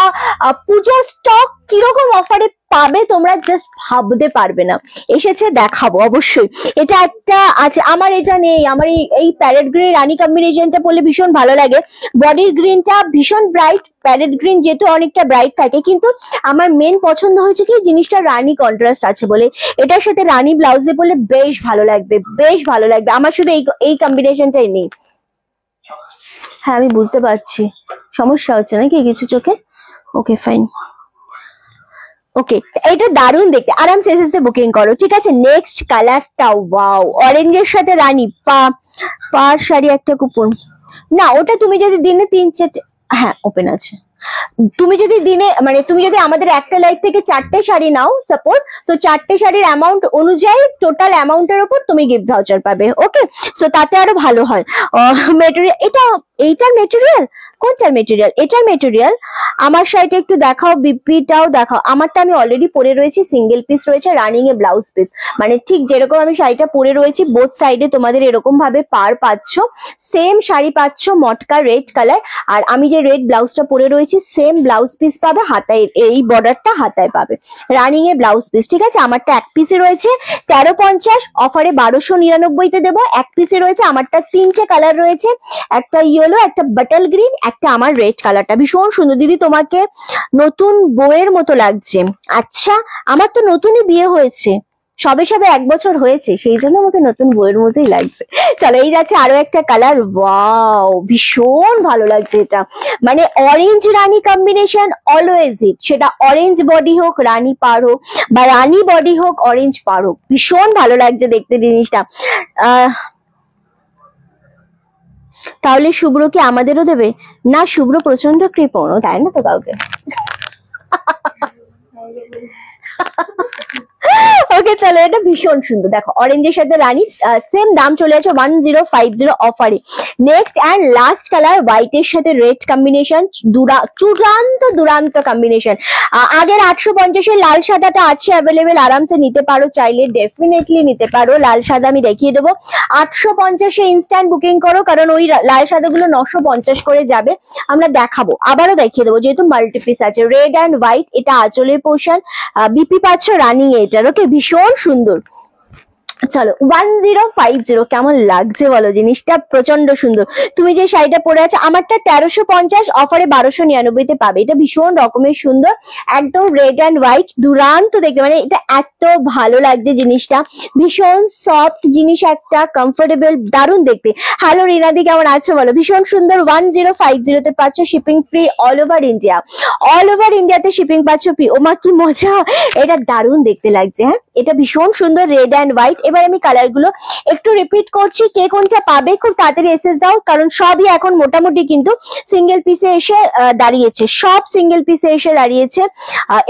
পুজো স্টক কিরকম অফারে পাবে তোমরা জাস্ট ভাবতে পারবে না। এসেছে, দেখাবো অবশ্যই। এটা একটা আছে, আমার এটা নেই। আমার এই প্যারেট গ্রিন রানী কম্বিনেশনটা পরলে ভীষণ ভালো লাগে। বডির গ্রিনটা ভীষণ ব্রাইট, প্যারেট গ্রিন যেহেতু অনেকটা ব্রাইট থাকে, কিন্তু আমার মেন পছন্দ হয়েছে কি জিনিসটা রানী কন্ট্রাস্ট আছে বলে। এটার সাথে রানী ব্লাউজে পরলে বেশ ভালো লাগবে, বেশ ভালো লাগবে। আমার শুধু এই কম্বিনেশনটাই নেই। হ্যাঁ আমি বুঝতে পারছি, সমস্যা হচ্ছে নাকি কিছু চোখে? Okay fine. ওকে, এটা দারুণ দেখতে, আরামসে এসএসতে বুকিং করো, ঠিক আছে? নেক্সট কালারটা ওয়াও, অরেঞ্জের সাথে রানী পার শাড়ি একটা কুপন। না ওটা তুমি যদি দিনে 3-4, হ্যাঁ ওপেন আছে। তুমি যদি দিনে মানে তুমি যদি আমাদের একটা লাইভ থেকে 4টে শাড়ি নাও সাপোজ, তো 4টে শাড়ির অ্যামাউন্ট অনুযায়ী টোটাল অ্যামাউন্টের উপর তুমি গিফট ভাউচার পাবে। ওকে, সো তাতে আরো ভালো হয়। মেটেরিয়াল এইটার মেটেরিয়াল, কোনটার মেটেরিয়াল? এটার মেটেরিয়াল। আমার শাড়িটা একটু দেখাও, বিপিটাও দেখাও। আমারটা আমি অলরেডি পরে রয়েছি, সিঙ্গেল পিস রয়েছে, রানিং এ ব্লাউজ পিস, মানে ঠিক যেরকম আমি শাড়িটা পরে রয়েছি বোথ সাইডে তোমাদের এরকম ভাবে পার পাচ্ছ, সেম শাড়ি পাচ্ছ মটকা রেড কালার। আর আমি যে রেড ব্লাউজটা পরে রয়েছি সেম ব্লাউজ পিস পাবে, হাতায় এই বর্ডারটা হাতায় পাবে, রানিং এ ব্লাউজ পিস, ঠিক আছে? আমারটা এক পিসে রয়েছে 1350, অফারে 1299-তে দেবো। এক পিসে রয়েছে, আমারটা 3টে কালার রয়েছে, একটা ইয়েলো, একটা বাটল গ্রিন, একটা আমার রেড কালারটা। ভীষণ সুন্দর দিদি, তোমাকে নতুন বউয়ের মতো লাগছে। আচ্ছা, আমার তো নতুনই বিয়ে হয়েছে, সবে 1 বছর হয়েছে, সেই জন্য আমাকে নতুন বইয়ের মতোই লাগছে। চলো, এই যাচ্ছে আরো একটা কালার, ওয়াও ভীষণ ভালো লাগছে এটা, মানে অরেঞ্জ রানী কম্বিনেশন অলওয়েজ হিট, সেটা অরেঞ্জ বডি হোক রানী পার হোক, বা রানী বডি হোক অরেঞ্জ পার হোক, ভীষণ ভালো লাগছে দেখতে জিনিসটা। তাহলে শুভ্র কি আমাদেরও দেবে? না, শুভ্র প্রচন্ড কৃপণ, তাই না তো কাউকে। ওকে চলো, এটা ভীষণ সুন্দর, দেখো অরেঞ্জের সাথে রানী, সেম দাম চলে আছে 1050 অফারে। নেক্সট অ্যান্ড লাস্ট কালার, হোয়াইটের সাথে রেড কম্বিনেশন, দুরান্ত কম্বিনেশন। আগের 850-এর লাল সাদাটা আছে অ্যাভেলেবেল, আরামসে নিতে পারো, চাইলে ডেফিনেটলি নিতে পারো। লাল সাদা আমি দেখিয়ে দেবো, 850-এ ইনস্ট্যান্ট বুকিং করো, কারণ ওই লাল সাদাগুলো 950 করে যাবে। আমরা দেখাবো, আবারও দেখিয়ে দেবো, যেহেতু মাল্টিপিস আছে। রেড অ্যান্ড হোয়াইট, এটা আঁচলের পোর্শন, বিপি পাচ্ছ রানিং এটার। ওকে, ভীষণ সুন্দর। চলো 1050, কেমন লাগছে বলো? জিনিসটা প্রচন্ড সুন্দর। তুমি যে শাড়িটা পরে আছো, আমারটা 1350, অফারে 1299-তে পাবে। এটা ভীষণ রকমের সুন্দর, একদম রেড অ্যান্ড হোয়াইট, দুরান্ত দেখতে, মানে এটা এত ভালো লাগছে জিনিসটা, ভীষণ সফট জিনিস একটা, কমফোর্টেবল, দারুণ দেখতে। হ্যালো রিনাদি, কেমন আছো বলো? ভীষণ সুন্দর, 1050-তে পাচ্ছ, shipping free all over India. All over ইন্ডিয়াতে শিপিং পাচ্ছ ফ্রি। ওমা কি মজা, এটা দারুণ দেখতে লাগছে। হ্যাঁ, এটা ভীষণ সুন্দর, রেড অ্যান্ড হোয়াইট। এবার আমি কালার গুলো একটু রিপিট করছি, কে কোনটা পাবে খুব তাড়াতাড়ি এসএস দাও, কারণ সবই এখন মোটামুটি কিন্তু সিঙ্গেল পিসে এসে দাঁড়িয়েছে, সব সিঙ্গেল পিসে এসে দাঁড়িয়েছে।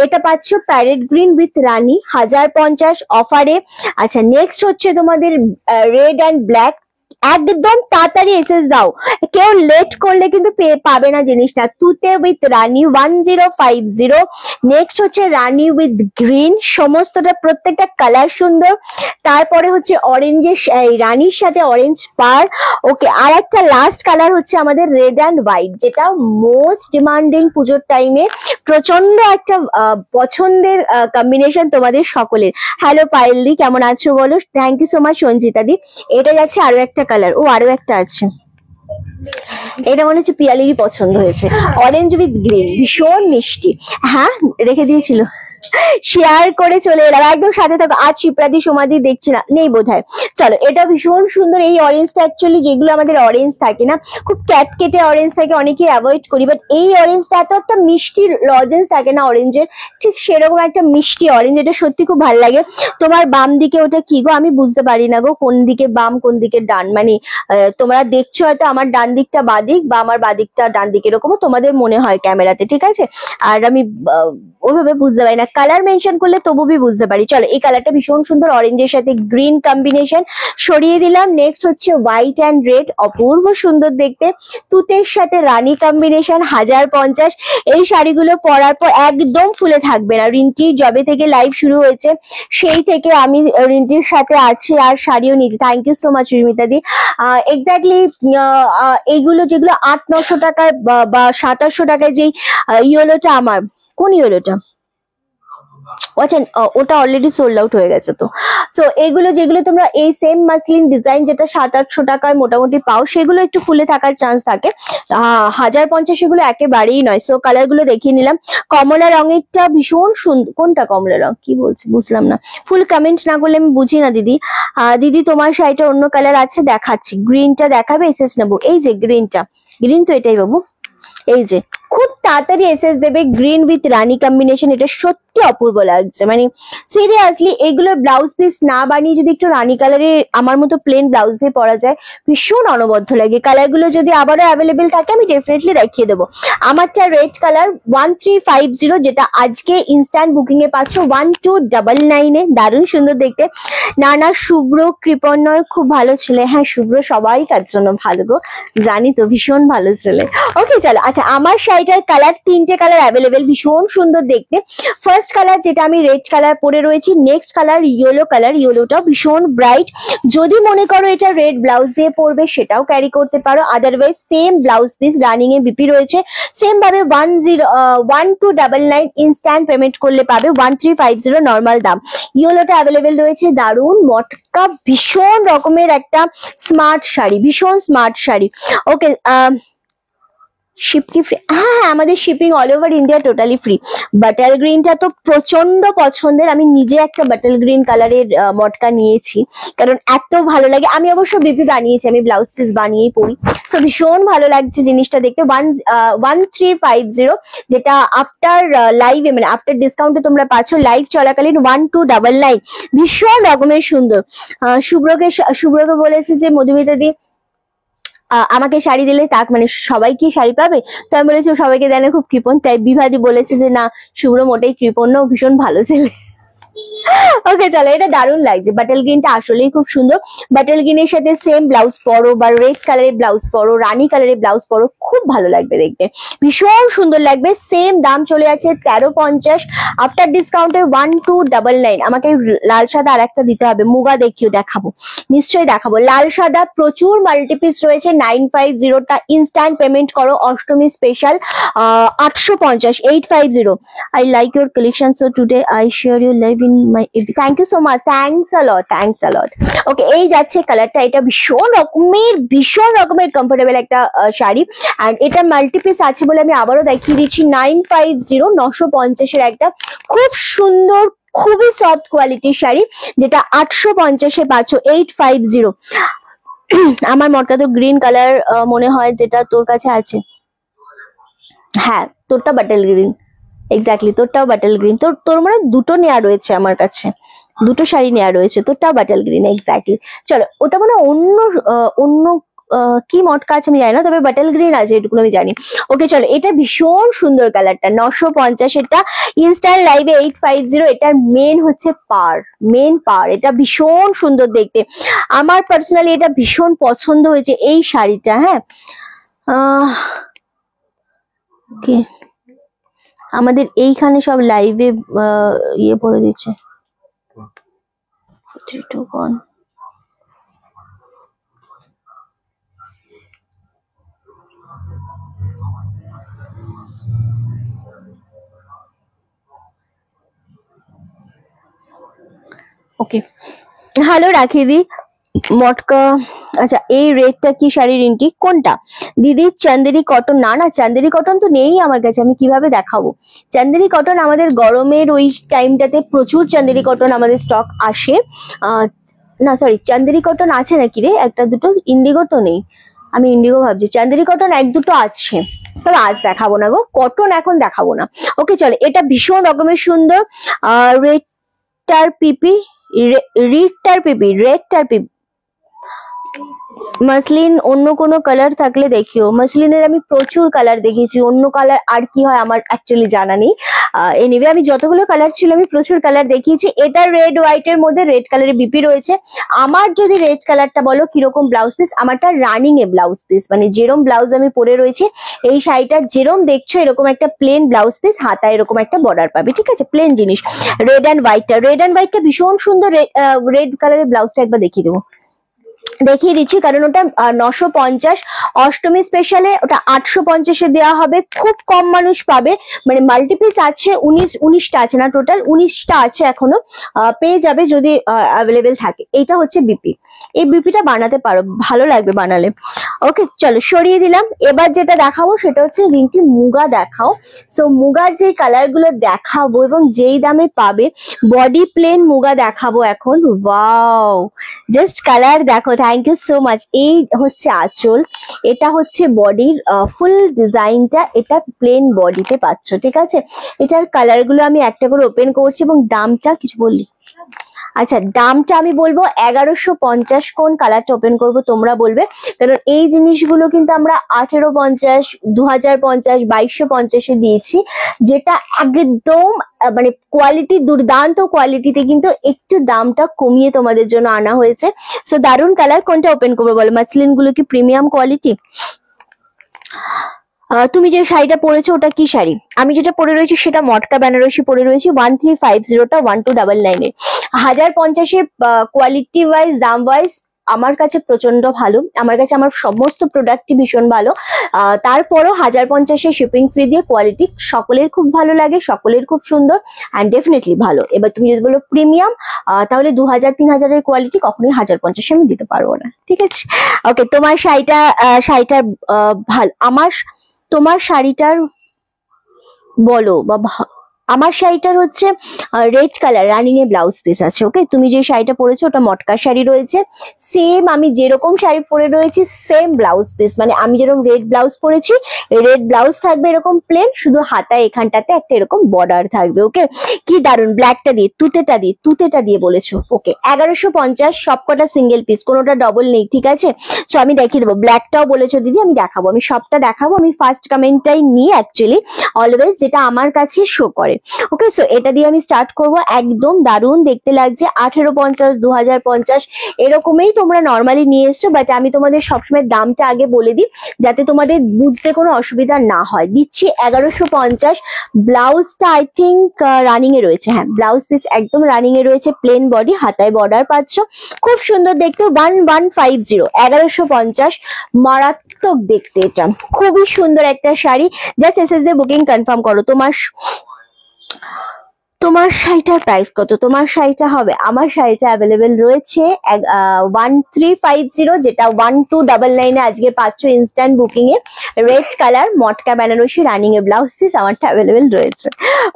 এটা পাচ্ছ প্যারেট গ্রিন উইথ রানী, 1050 অফারে। আচ্ছা, নেক্সট হচ্ছে তোমাদের রেড অ্যান্ড ব্ল্যাক, একদম তাড়াতাড়ি এসএস দাও, কেউ লেট করলে কিন্তু পাবে না জিনিসটা। তুতে উইথ রানী 1050। নেক্সট হচ্ছে রানী উইথ গ্রিন, সমস্তটা প্রত্যেকটা কালার সুন্দর। তারপরে হচ্ছে অরেঞ্জের রানীর সাথে অরেঞ্জ পার। ওকে, আর একটা লাস্ট কালার হচ্ছে আমাদের রেড অ্যান্ড হোয়াইট, যেটা মোস্ট ডিমান্ডিং পুজোর টাইমে, প্রচন্ড একটা পছন্দের কম্বিনেশন তোমাদের সকলের। হ্যালো পায়েলদি, কেমন আছো বলো? Thank you so much Sanjita di. এটা যাচ্ছে আরো একটা কালার, ও আরো একটা আছে, এটা মনে হচ্ছে পিয়ালিরই পছন্দ হয়েছে, অরেঞ্জ উইথ গ্রিন, ভীষণ মিষ্টি। হ্যাঁ, রেখে দিয়েছিল, শেয়ার করে চলে এলাম, একদম সাথে থাকো। আজ শিপ্রাদি সমাধি দেখছি না, নেই বোধহয়। চলো, এটা ভীষণ সুন্দর। এই অরেঞ্জটা অ্যাকচুয়ালি, যেগুলো আমাদের অরেঞ্জ থাকে না, খুব ক্যাটকেটে অরেঞ্জ থাকে, অনেকে অ্যাভয়েড করি, বাট এই অরেঞ্জটা এত একটা মিষ্টি লজেন্স থাকে না অরেঞ্জের, ঠিক সেরকম একটা মিষ্টি অরেঞ্জ, এটা সত্যি খুব ভালো লাগে। তোমার বাম দিকে ওটা কি গো? আমি বুঝতে পারি না গো, কোন দিকে বাম কোন দিকে ডান, মানে তোমরা দেখছো হয়তো আমার ডান দিকটা বাদিক বা আমার বাদিকটা ডান দিক, এরকমও তোমাদের মনে হয় ক্যামেরাতে, ঠিক আছে? আর আমি ওইভাবে বুঝতে পারি না, কালার মেনশন করলে তবু বুঝতে পারি। চলো, এই কালারটা ভীষণ সুন্দর, অরেঞ্জের সাথে গ্রিন কম্বিনেশন, সরিয়ে দিলাম। নেক্সট হচ্ছে হোয়াইট অ্যান্ড রেড, অপূর্ব সুন্দর দেখতে। তুতের সাথে রানী কম্বিনেশন, 1050। এই শাড়িগুলো পরার পর একদম ফুলে থাকবে না। রিন্টি জবে থেকে লাইভ শুরু হয়েছে সেই থেকে আমি রিন্টির সাথে আছি, আর শাড়িও নিয়েছি। Thank you so much Rimita দি। এক্স্যাক্টলি এইগুলো যেগুলো 800-900 টাকায় বা 2700 টাকায়, যেই ইয়েলোটা, আমার কোন ইয়েলোটা, আচ্ছা ওটা অলরেডি সোল্ড আউট হয়ে গেছে। তো সো এগুলো যেগুলো তোমরা এই সেম মাসলিন ডিজাইন যেটা 700-800 টাকায় মোটামুটি পাও, সেগুলো একটু ফুলে থাকার চান্স থাকে। 1050 এগুলো একেবারেই নয়। সো কালার গুলো দেখিয়ে নিলাম। কমলা রঙেরটা ভীষণ সুন্দর, কোনটা কমলা রং কি বলছে বুঝলাম না, ফুল কমেন্ট না করলে আমি বুঝি না দিদি। দিদি তোমার শাড়িটা অন্য কালার আছে, দেখাচ্ছি। গ্রিনটা দেখাবে, এসএস নেবো। এই যে গ্রিনটা, গ্রিন তো এটাই বাবু, এই যে খুব তাড়াতাড়ি এসএস দেবে। গ্রিন উইথ রানী কম্বিনেশন, এটা সত্যি অপূর্ব লাগছে, মানে সিরিয়াসলি। এগুলো ব্লাউজ পিস না বানিয়ে যদি একটু রানী কালারের আমার মতো প্লেন ব্লাউজ দিয়ে পরা যায়, ভীষণ অনবদ্য লাগে। কালারগুলো যদি আবারও অ্যাভেলেবেল থাকে আমি ডেফিনেটলি দেখিয়ে দেবো। আমারটা রেড কালার 1350, যেটা আজকে ইনস্ট্যান্ট বুকিং এ পাচ্ছ 1299-এ, দারুণ সুন্দর দেখতে। নানা শুভ্র কৃপণয় খুব ভালো ছেলে, হ্যাঁ শুভ্র সবাই কার জন্য ভালো গো, জানি তো, ভীষণ ভালো ছেলে। ওকে চলো, আচ্ছা আমার শাড়িটার কালার, 3টে কালার অ্যাভেলেবেল, ভীষণ সুন্দর দেখতে। ফার্স্ট কালার যেটা আমি রেড কালার পরে রয়েছি, নেক্সট কালার ইয়েলো কালার, ইয়েলোটাও ভীষণ ব্রাইট। যদি মনে করো এটা রেড ব্লাউজ দিয়ে পরবে সেটাও ক্যারি করতে পারো, otherwise same blouse piece running এ বিপি রয়েছে, সেম ভাবে 1299 ইনস্ট্যান্ট পেমেন্ট করলে পাবে 1350 নর্মাল দাম। ইয়েলোটা অ্যাভেলেবেল রয়েছে, দারুণ মটকা, ভীষণ রকমের একটা স্মার্ট শাড়ি, ভীষণ স্মার্ট শাড়ি। ওকে, শিপ কি ফ্রি? হ্যাঁ, আমাদের shipping all over India totally free. Bottle গ্রিনটা তো প্রচন্ড পছন্দের, আমি নিজে একটা বাটার গ্রিন কালারের মটকা নিয়েছি, কারণ এত ভালো লাগে। আমি অবশ্য বিপি বানিয়েছি, আমি ব্লাউজ পিস বানিয়েই পরি, তো ভীষণ ভালো লাগছে জিনিসটা দেখতে। 1350, যেটা আফটার লাইভে, মানে আফটার ডিসকাউন্টে তোমরা পাচ্ছ, লাইভ চলাকালীন 1299, ভীষণ রকমের সুন্দর। শুভ্রকে বলেছে যে মধুমিতা দি আমাকে শাড়ি দিলে তাক, মানে সবাই কি শাড়ি পাবে? তো আমি বলেছি সবাইকে দেয় না, খুব কৃপণ। তাই বিভাদি বলেছে যে না, শুভ্র মোটেই কৃপণ না, ভীষণ ভালো ছেলে। ওকে চলো, এটা দারুণ লাগছে। বাটাল গ্রিনটা আসলেই খুব সুন্দর। বাটাল গ্রিনের সাথে সেম ব্লাউজ পরো, বা রেড কালারের ব্লাউজ পরো, রানী কালারের ব্লাউজ পরো, খুব ভালো লাগবে দেখতে, ভীষণ সুন্দর লাগবে। সেম দাম চলে আছে 1350, আফটার ডিসকাউন্টে 1299। আমাকে লাল সাদা আর একটা দিতে হবে, মুগা দেখাবো, নিশ্চয়ই দেখাবো। লাল সাদা প্রচুর মাল্টিপিস রয়েছে, 950টা ইনস্ট্যান্ট পেমেন্ট করো, Ashtami special 850, 850। I like your collection, so today I share your live in my FB. Thank you so much, thanks a lot. Okay, এই যাচ্ছে কালারটা, এটা ভীষণ রকমের কমফোর্টেবল একটা শাড়ি, আর এটা মাল্টিপিস আছে বলে আমি আবারও দেখিয়ে দিচ্ছি। 950, 950-এর একটা খুব সুন্দর, খুবই সফট কোয়ালিটির শাড়ি, যেটা 850-এ পাচ্ছ 850। আমার মটকা তো গ্রিন কালার মনে হয়, যেটা তোর কাছে আছে। হ্যাঁ, তোরটা বাটাল গ্রিন, এক্স্যাক্টলি, তোরটাও বাটাল গ্রিন। তোর মানে দুটো নেওয়া রয়েছে আমার কাছে, দুটো শাড়ি নেওয়া রয়েছে, তোরটাও বাটাল গ্রিন, এক্স্যাক্টলি। চলো, ওটা মানে অন্য কি মটকা আছে আমি জানি না, তবে বাটল গ্রিন আছে এটুকু আমি জানি। ওকে চলো, এটা ভীষণ সুন্দর কালারটা, 950, এটা ইনস্ট্যান্ট লাইভে 850। এটার মেন হচ্ছে মেন পার, এটা ভীষণ সুন্দর দেখতে। আমার পার্সোনালি এটা ভীষণ পছন্দ হয়েছে এই শাড়িটা। হ্যাঁ, ওকে, আমাদের এইখানে সব লাইভে ইয়ে পড়ে দিচ্ছে। ওকে, হ্যালো রাখিদি মটকা। আচ্ছা, এই রেডটা কি শাড়ির ইন্টিক কোনটা দিদি? চান্দেরি কটন? না না, চান্দেরি কটন তো নেই আমার কাছে, আমি কিভাবে দেখাবো? চান্দেরি কটন আমাদের গরমের ওই টাইমটাতে প্রচুর চান্দেরি কটন আমাদের স্টক আসে। না সরি, চান্দেরি কটন আছে নাকি রে, একটা দুটো, ইন্ডিগো তো নেই, আমি ইন্ডিগো ভাবছি। চান্দেরি কটন এক দুটো আছে, তবে আজ দেখাবো না গো, কটন এখন দেখাবো না। ওকে চলো, এটা ভীষণ রকমের সুন্দর। রেডটার পিপি, রেডটার পিপি মাসলিন। অন্য কোনো কালার থাকলে দেখিও। মাসলিনের আমি প্রচুর কালার দেখেছি, অন্য কালার আর কি হয় আমার অ্যাকচুয়ালি জানা নেই। এনিওয়ে আমি যতগুলো কালার ছিল আমি প্রচুর কালার দেখিয়েছি। এটা রেড হোয়াইটের মধ্যে রেড কালারের বিপি রয়েছে। আমার যদি রেড কালারটা বলো কিরকম ব্লাউজ পিস, আমারটা রানিং এ ব্লাউজ পিস, মানে যেরকম ব্লাউজ আমি পরে রয়েছি এই শাড়িটা যেরকম দেখছো এরকম একটা প্লেন ব্লাউজ পিস, হাতায় এরকম একটা বর্ডার পাবে, ঠিক আছে, প্লেন জিনিস। রেড অ্যান্ড হোয়াইটটা ভীষণ সুন্দর। রেড কালারের ব্লাউজটা একবার দেখিয়ে দিচ্ছি, কারণ ওটা 950, অষ্টমী স্পেশালে ওটা 850-এ দেওয়া হবে। খুব কম মানুষ পাবে, মানে মাল্টিপিস আছে 19টা আছে না, টোটাল 19টা আছে এখনো, পেয়ে যাবে যদি অ্যাভেলেবেল থাকে। এইটা হচ্ছে বিপি, এই বিপিটা বানাতে পারো, ভালো লাগবে বানালে। ওকে চলো, সরিয়ে দিলাম। এবার যেটা দেখাবো সেটা হচ্ছে রিন্টি মুগা দেখাও। সো মুগার যে কালার গুলো দেখাবো এবং যেই দামে পাবে, বডি প্লেন মুগা দেখাবো এখন। ওয়াও, জাস্ট কালার দেখো, থ্যাংক ইউ সো মাচ। এই হচ্ছে আঁচল, এটা হচ্ছে বডির ফুল ডিজাইনটা, এটা প্লেন বডিতে পাচ্ছ, ঠিক আছে। এটার কালার গুলো আমি একটা করে ওপেন করছি এবং দামটা কিছু বললি? আচ্ছা, দামটা আমি বলবো 1150। কোন কালারটা ওপেন করব তোমরা বলবে, কারণ এই জিনিসগুলো কিন্তু আমরা 1850, 2050, 2250-এ দিয়েছি, যেটা একদম মানে কোয়ালিটি দুর্দান্ত কোয়ালিটিতে, কিন্তু একটু দামটা কমিয়ে তোমাদের জন্য আনা হয়েছে। সো দারুন কালার। কোনটা ওপেন করবো বলো? মাসলিন গুলো কি প্রিমিয়াম কোয়ালিটি? তুমি যে শাড়িটা পরেছো ওটা কি শাড়ি? আমি যেটা পরে রয়েছি সেটা মটকা বেনারসি পরে রয়েছি। 1350টা 1299-এর। 1050-এর কোয়ালিটি ওয়াইজ, দাম ওয়াইজ আমার কাছে প্রচন্ড ভালো, আমার কাছে আমার সমস্ত প্রোডাক্টই ভীষণ ভালো। তারপরও 1050-এর শিপিং ফ্রি দিয়ে কোয়ালিটি সকলের খুব ভালো লাগে, সকলের খুব সুন্দর অ্যান্ড ডেফিনেটলি ভালো। এবার তুমি যদি বলো প্রিমিয়াম, তাহলে 2000-3000-এর কোয়ালিটি কখনোই 1050-এ আমি দিতে পারবো না, ঠিক আছে। ওকে, তোমার শাড়িটার ভালো, তোমার শাড়িটার বলো বা আমার শাড়িটার হচ্ছে রেড কালার রানিং এ ব্লাউজ পিস আছে। ওকে, তুমি যে শাড়িটা পরেছো ওটা মটকা শাড়ি রয়েছে, সেম আমি যেরকম শাড়ি পরে রয়েছি সেম ব্লাউজ পিস, মানে আমি যেরকম রেড ব্লাউজ পরেছি রেড ব্লাউজ থাকবে এরকম প্লেন, শুধু হাতায় এখানটাতে একটা এরকম বর্ডার থাকবে। ওকে, কি দারুন, ব্ল্যাকটা দিয়ে তুতেটা দিয়ে বলেছো। ওকে, 1150, সবকটা সিঙ্গেল পিস, কোনোটা ডবল নেই, ঠিক আছে। সো আমি দেখিয়ে দেবো, ব্ল্যাকটাও বলেছো দিদি, আমি দেখাবো, আমি সবটা দেখাবো। আমি ফার্স্ট কমেন্টটাই নিই অ্যাকচুয়ালি অলওয়েজ, যেটা আমার কাছে শো করে। ওকে, সো এটা দিয়ে আমি স্টার্ট করব। একদম দারুণ দেখতে লাগছে। 1850, 2050 এরকমই তোমরা নর্মালি নিয়ে এসছো, বাট আমি তোমাদের সবসময় দামটা আগে বলে দিই যাতে তোমাদের বুঝতে কোনো অসুবিধা না হয়। দিচ্ছি 1150। ব্লাউজটা আই থিঙ্ক রানিং এ রয়েছে, হ্যাঁ ব্লাউজ পিস একদম রানিং এ রয়েছে, প্লেন বডি, হাতায় বর্ডার পাচ্ছ, খুব সুন্দর দেখতে। 1150, 1150, মারাত্মক দেখতে, এটা খুবই সুন্দর একটা শাড়ি। জাস্ট এসএস দিয়ে বুকিং কনফার্ম করো। তোমার শাড়িটার প্রাইস কত? তোমার শাড়িটা হবে, আমার শাড়িটা অ্যাভেলেবেল রয়েছে 1350, যেটা 1299-এ আজকে পাচ্ছ ইনস্ট্যান্ট বুকিং এ। রেড কালার মটকা বেনারসি রানিং এর ব্লাউজ পিস আমারটা অ্যাভেলেবেল রয়েছে।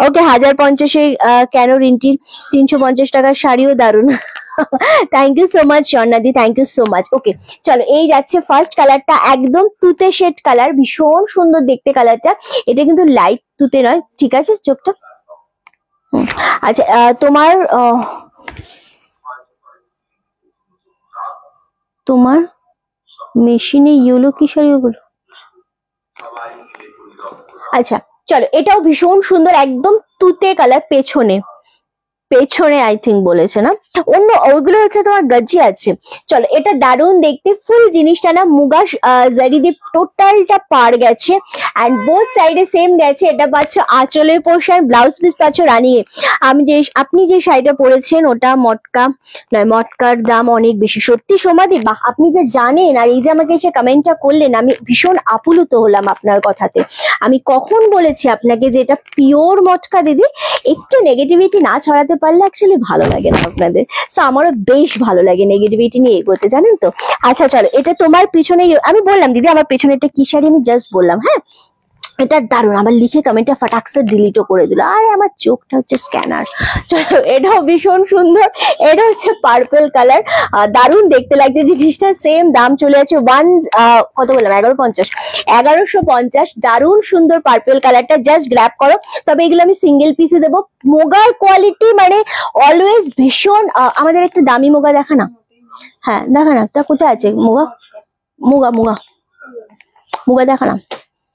ওকে, 1050-এ কেন রিন্টির 350 টাকার শাড়িও দারুন। থ্যাংক ইউ সো মাচ স্বর্ণাদি, thank you so much. Okay চলো, এই যাচ্ছে ফার্স্ট কালারটা, একদম তুতে শেড কালার, ভীষণ সুন্দর দেখতে কালারটা। এটা কিন্তু লাইট তুতে নয়, ঠিক আছে, চোখটা। আচ্ছা, তোমার মেশিনে ইয়েলো কি শাড়ি ওগুলো? আচ্ছা চলো, এটাও ভীষণ সুন্দর, একদম তুতে কালার, পেছনে পেছনে আই থিঙ্ক বলেছে না, অন্য ওইগুলো হচ্ছে তোমার গজ্জি আছে। চলো, এটা দারুণ দেখতে, ফুল জিনিসটা না মুগা জারি দিয়ে টোটালটা পার গেছে, অ্যান্ড বোথ সাইডে সেম গেছে। এটা পাচ্ছ আঁচলের পোর্শন, ব্লাউজ পিস পাচ্ছ রানিয়ে। আপনি যে শাড়িটা পরেছেন ওটা মটকা নয়, মটকার দাম অনেক বেশি সত্যি সমাধি। বাহ, আপনি যে জানেন, আর এই যে আমাকে এসে কমেন্টটা করলেন, আমি ভীষণ আপ্লুত হলাম আপনার কথাতে। আমি কখন বলেছি আপনাকে যে এটা পিওর মটকা দিদি? একটু নেগেটিভিটি না ছড়াতে পারলে অ্যাকচুয়ালি ভালো লাগে না আপনাদের। সো আমারও বেশ ভালো লাগে নেগেটিভিটি নিয়ে এগোতে, জানেন তো। আচ্ছা চলো, এটা তোমার পিছনে, আমি বললাম দিদি আমার পেছনে একটা কি শাড়ি, আমি জাস্ট বললাম। হ্যাঁ, এটা দারুণ, আমার লিখে কমেন্টটা ফটাকসে ডিলিটও করে দিল, আরে আমার চোখটা হচ্ছে স্ক্যানার। চলো, এটাও ভীষণ সুন্দর, এটা হচ্ছে পার্পল কালার, দারুণ দেখতে লাগছে জিনিসটা। সেম দাম চলে আছে কত বললাম, 1150, 1150। দারুণ সুন্দর পার্পল কালারটা, জাস্ট গ্র্যাব করো। তবে এগুলো আমি সিঙ্গেল পিসে দেবো। মোগার কোয়ালিটি মানে অলওয়েজ ভীষণ, আমাদের একটা দামি মোগা দেখা না, হ্যাঁ দেখা না, তা কোথায় আছে মোগা? মুগা মুগা মুগা দেখা না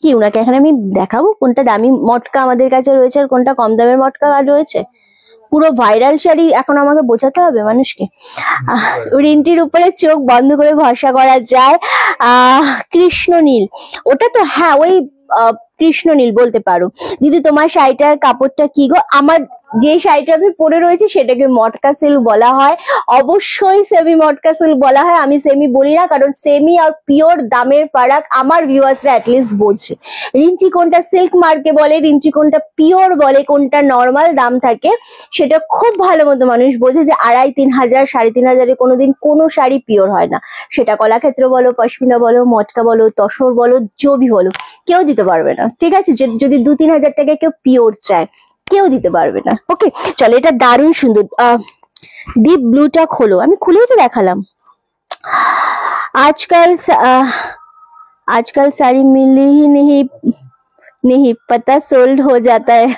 কি? ওনাকে এখানে আমি দেখাবো কোনটা দামি মটকা আমাদের কাছে রয়েছে আর কোনটা কম দামের মটকা রয়েছে? পুরো ভাইরাল শাড়ি এখন আমাকে বোঝাতে হবে মানুষকে? রিন্টির উপরে চোখ বন্ধ করে ভরসা করা যায়। কৃষ্ণনীল, ওটা তো হ্যাঁ ওই কৃষ্ণনীল বলতে পারো। দিদি তোমার শাড়িটার কাপড়টা কি গো? আমার যে শাড়িটা আমি পরে রয়েছে সেটাকে মটকা সিল্ক বলা হয়, অবশ্যই সেমি মটকা সিল্ক বলা হয়। আমি সেমি বলি না, কারণ সেমি আর পিওর দামের ফারাক আমার ভিউয়ার্সরা অ্যাটলিস্ট বোঝে। রিঞ্চি কোনটা সিল্ক মার্কে বলে, রিঞ্চি কোনটা পিওর বলে, কোনটা নর্মাল দাম থাকে, সেটা খুব ভালো মতো মানুষ বোঝে। যে 2500-3000, 3500-এ কোনোদিন কোনো শাড়ি পিওর হয় না। সেটা কলাক্ষেত্র বলো, পশমিনা বলো, মটকা বলো, তসর বলো, জবি বলো, কেউ দিতে পারবে না। ঠিক আছে, যদি 2-3000 টাকায় কেউ পিওর চায়, কেউ দিতে পারবে না। ওকে চলো, এটা দারুণ সুন্দর। ডিপ ব্লুটা খোলো, আমি খুলেই তো দেখালাম। आजकल साड़ी मिली ही नहीं पता, सोल्ड हो जाता है।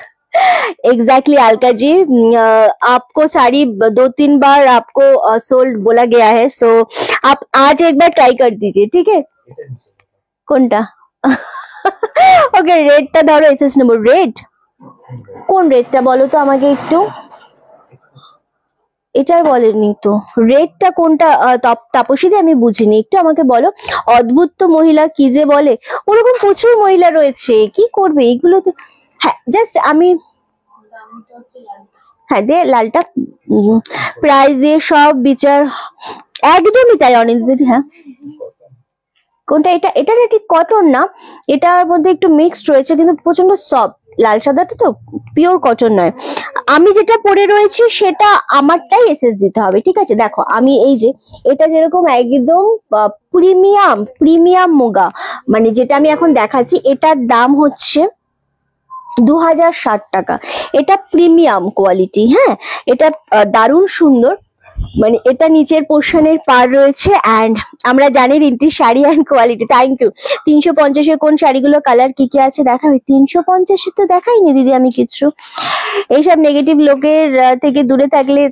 एग्जैक्टली अलका जी, आपको साड़ी 2-3 बार आपको सोल्ड बोला गया है, सो आप आज एक बार ट्राई कर दीजिए, ठीक है? কোনটা? ওকে, রেডটা ধরো, এসএস নম্বর রেড। কোন রেডটা বলো তো আমাকে একটু? এটার বলেনি তো, রেডটা কোনটা? তাপসীদি আমি বুঝিনি, একটু আমাকে বলো। অদ্ভুত তো মহিলা কি যে বলে, ওরকম প্রচুর মহিলা রয়েছে, কি করবে এগুলোতে। হ্যাঁ জাস্ট আমি, হ্যাঁ দে লালটা, প্রাইস দিয়ে সব বিচার, একদমই তাই অনিন্দিদি। হ্যাঁ কোনটা? এটা ঠিক কটন না, এটার মধ্যে একটু মিক্সড রয়েছে, কিন্তু প্রচন্ড সফট। লাল সাদাটা তো পিওর কটন নয়। আমি যেটা পরে রয়েছি সেটা আমারটাই এসএস দিতে হবে, ঠিক আছে? দেখো আমি এই যে, এটা যেরকম একদম প্রিমিয়াম মুগা, মানে যেটা আমি এখন দেখাচ্ছি, এটার দাম হচ্ছে 2060 টাকা। এটা প্রিমিয়াম কোয়ালিটি। হ্যাঁ, এটা দারুণ সুন্দর, মানে এটা নিচের পোর্শনের পার রয়েছে। অ্যান্ড আমরা জানি রিন্টির sari and quality. Thank you. 350-এ কোন শাড়িগুলো কালার কি কি আছে দেখাবে? 350-এ তো দেখাইনি দিদি আমি কিছু। এইসব নেগেটিভ লোকের থেকে দূরে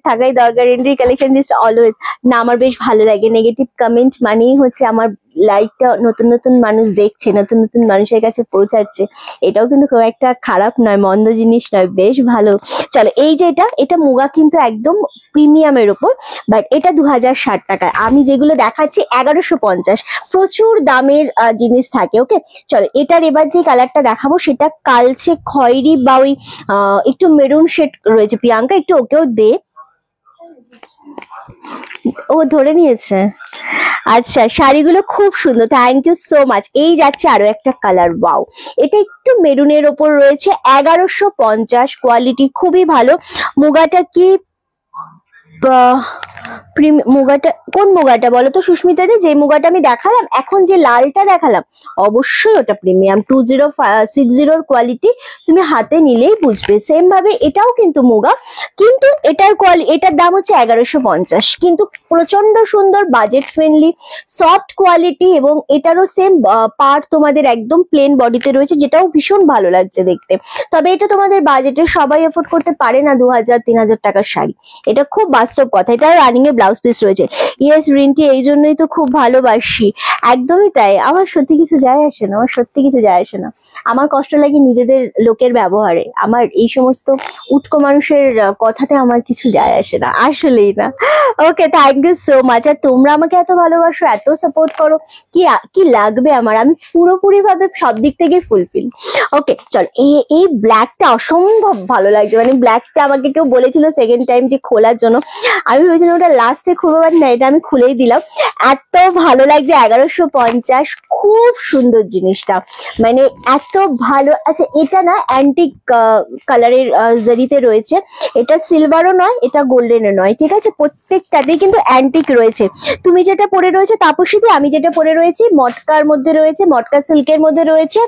থাকাই দরকার। রিন্টির কালেকশন লিস্ট অলওয়েজ, না আমার বেশ ভালো লাগে। নেগেটিভ কমেন্ট মানেই হচ্ছে আমার লাইকটা নতুন নতুন মানুষ দেখছে, নতুন নতুন মানুষের কাছে পৌঁছাচ্ছে, এটাও কিন্তু খুব একটা খারাপ নয়, মন্দ জিনিস নয়, বেশ ভালো। চলো, এই যে এটা মুগা কিন্তু একদম প্রিমিয়ামের উপর, বাট এটা 2060 টাকায়। আমি যেগুলো দেখাচ্ছি 1150, প্রচুর দামের জিনিস থাকে। ওকে চলো, এটার এবার যে কালারটা দেখাবো সেটা কালচে খয়েরি বা ওই একটু মেরুন শেড রয়েছে। প্রিয়াঙ্কা একটু ওকেও দে, ও ধরে নিয়েছে। আচ্ছা, শাড়িগুলো খুব সুন্দর, থ্যাংক ইউ সো মাচ। এই যাচ্ছে আরো একটা কালার, ওয়াও, এটা একটু মেরুনের ওপর রয়েছে, 1150, কোয়ালিটি খুবই ভালো। মুগাটা কি মুগাটা কোন মুগাটা বলো তো সুস্মিতা দি? যে মুগাটা আমি দেখালাম এখন, যে লালটা দেখালাম, অবশ্যই ওটা প্রিমিয়াম 2060 কোয়ালিটি। তুমি হাতে নিলেই বুঝবে। সেম ভাবে এটাও কিন্তু মুগা, কিন্তু এটার দাম হচ্ছে 1150, কিন্তু প্রচন্ড সুন্দর, বাজেট ফ্রেন্ডলি, সফট কোয়ালিটি, এবং এটারও সেম পার্ট তোমাদের একদম প্লেন বডিতে রয়েছে, যেটাও ভীষণ ভালো লাগছে দেখতে। তবে এটা তোমাদের বাজেটে সবাই এফোর্ড করতে পারে না 2000-3000 টাকার শাড়ি, এটা খুব বাস্তব কথা, এটা রানিং এ ব্লাউজ পিস রয়েছে। ইয়েস রিন্টি, এই জন্যই তো খুব ভালোবাসি। একদমই তাই, আমার সত্যি কিছু যায় আসে না, আমার সত্যি কিছু যায় আসে না। আমার কষ্ট লাগে নিজেদের লোকের ব্যবহারে, আমার এই সমস্ত উটকো মানুষের কথাতে আমার কিছু যায় আসে না, আসলেই না। ওকে, থ্যাংক ইউ সো মাচ। আর তোমরা আমাকে এত ভালোবাসো, এত সাপোর্ট করো, কি কি লাগবে আমার, আমি পুরোপুরি ভাবে সব দিক থেকে ফুলফিল। ওকে চলো, এই ব্ল্যাকটা অসম্ভব ভালো লাগছে, মানে ব্ল্যাকটা আমাকে কেউ বলেছিল সেকেন্ড টাইম যে খোলার জন্য, আমি ভেবেছিলাম ওটা লাস্টে খুলবো, বাট না, এটা আমি খুলেই দিলাম। এত ভালো লাগছে, 1150, খুব সুন্দর জিনিসটা, মানে এত ভালো। আচ্ছা, এটা না অ্যান্টিক কালারের জারিতে রয়েছে, এটা সিলভারও নয়, এটা গোল্ডেনও নয়, ঠিক আছে, প্রত্যেকটাতেই কিন্তু অ্যান্টিক রয়েছে। তুমি যেটা পরে রয়েছে তাপসীদি, আমি যেটা পরে রয়েছি মটকার মধ্যে রয়েছে, মটকা সিল্কের মধ্যে রয়েছে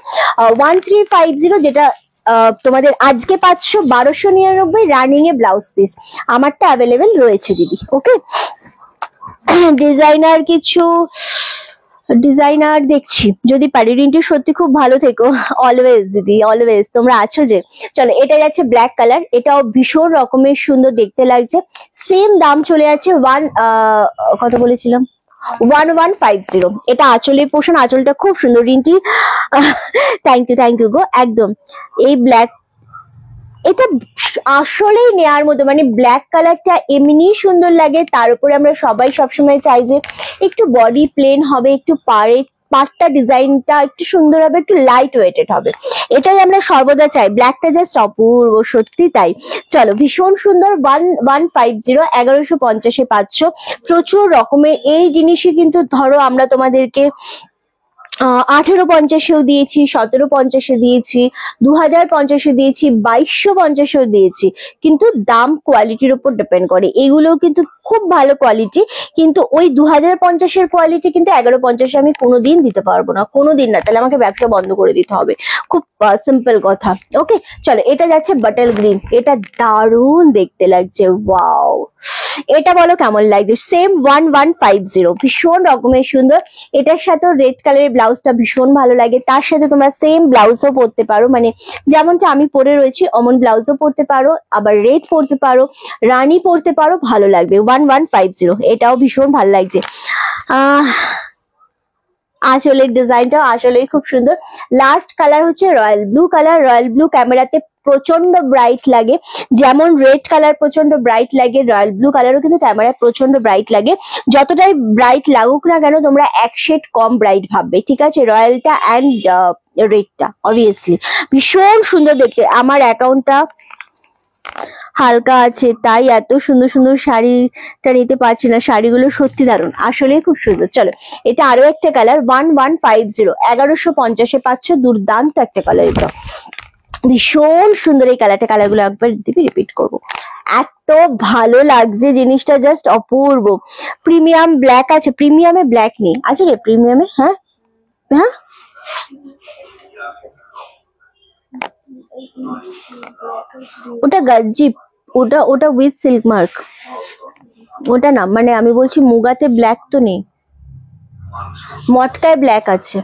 1350, যেটা তোমাদের আজকে পাচ্ছ 1299 রানিং এ ব্লাউজ পিস, আমারটা অ্যাভেলেবেল রয়েছে দিদি। ওকে, ডিজাইনার কিছু ডিজাইনার দেখছি যদি পারি। রিন্টি সত্যি খুব ভালো থেকো, অলওয়েজ দিদি, অলওয়েজ, তোমরা আছো যে। চলো, এটা যাচ্ছে ব্ল্যাক কালার, এটাও ভীষণ রকমের সুন্দর দেখতে লাগছে। সেম দাম চলে যাচ্ছে কত বলেছিলাম, 1150। এটা আঁচলের পোর্শন, আঁচলটা খুব সুন্দর রিন্টি, থ্যাংক ইউ গো। একদম এই ব্ল্যাক, এটা আসলেই নেয়ার মতো, মানে ব্ল্যাক কালারটা এমনি সুন্দর লাগে, তার উপরে আমরা সবাই সবসময় চাই যে একটু বডি প্লেন হবে, একটু পাটটা ডিজাইনটা একটু সুন্দর হবে, একটু লাইট ওয়েটেড হবে, এটাই আমরা সর্বদা চাই। ব্ল্যাকটা জাস্ট অপূর্ব, সত্যি তাই। চলো, ভীষণ সুন্দর, 1150, 1150 পাচ্ছ। প্রচুর রকমের এই জিনিসই কিন্তু ধরো আমরা তোমাদেরকে 1850 দিয়েছি, 1750 দিয়েছি, 2050 দিয়েছি, 2250 দিয়েছি, কিন্তু দাম কোয়ালিটির উপর ডিপেন্ড করে। এগুলোও কিন্তু খুব ভালো কোয়ালিটি, কিন্তু ওই 2050 কোয়ালিটি কিন্তু 1150 আমি কোনোদিন দিতে পারবো না, কোনোদিন না, তাহলে আমাকে ব্যবসা বন্ধ করে দিতে হবে, খুব সিম্পল কথা। ওকে চলো, এটা যাচ্ছে বাটল গ্রিন, এটা দারুণ দেখতে লাগছে, ওয়াও, এটা বলো কেমন লাগছে। সেম 1150, ভীষণ রকমের সুন্দর। এটার সাথে রেড কালারের ব্লাউজটা ভীষণ ভালো লাগে, তার সাথে তোমরা সেম ব্লাউজও পরতে পারো, মানে যেমনটা আমি পরে রয়েছি অমন ব্লাউজও পরতে পারো, আবার রেড পরতে পারো, রানী পরতে পারো, ভালো লাগবে। 1150, এটাও ভীষণ ভালো লাগছে। আসলের ডিজাইনটা আসলেই খুব সুন্দর। লাস্ট কালার হচ্ছে royal blue colour. Royal blue ক্যামেরাতে প্রচন্ড ব্রাইট লাগে, যেমন রেড কালার প্রচন্ড ব্রাইট লাগে, রয়্যাল ব্লু কালারও কিন্তু ক্যামেরায় প্রচন্ড ব্রাইট লাগে। যতটাই ব্রাইট লাগুক না কেন, তোমরা এক শেড কম ব্রাইট ভাববে, ঠিক আছে, রয়্যালটা অ্যান্ড রেডটা অবভিয়াসলি ভীষণ সুন্দর দেখতে। আমার অ্যাকাউন্টটা হালকা আছে তাই এত সুন্দর সুন্দর শাড়িটা নিতে পারছি না, শাড়িগুলো সত্যি দারুণ, আসলে খুব সুন্দর। চলো, এটা আরো একটা কালার, 1150, 1150 পাচ্ছ, দুর্দান্ত একটা কালার, এটা ভীষণ সুন্দর এই কালারটা। কালারগুলো একবার দিবি, রিপিট করবো, এত ভালো লাগছে জিনিসটা, জাস্ট অপূর্ব। প্রিমিয়াম ব্ল্যাক আছে, প্রিমিয়ামে ব্ল্যাক নেই, আছে রে প্রিমিয়ামে? হ্যাঁ হ্যাঁ, ওটা গাজ্জি, ওটা উইথ সিল্ক মার্ক, ওটা না, মানে আমি বলছি মুগাতে ব্ল্যাক তো নেই, মটকায় ব্ল্যাক আছে,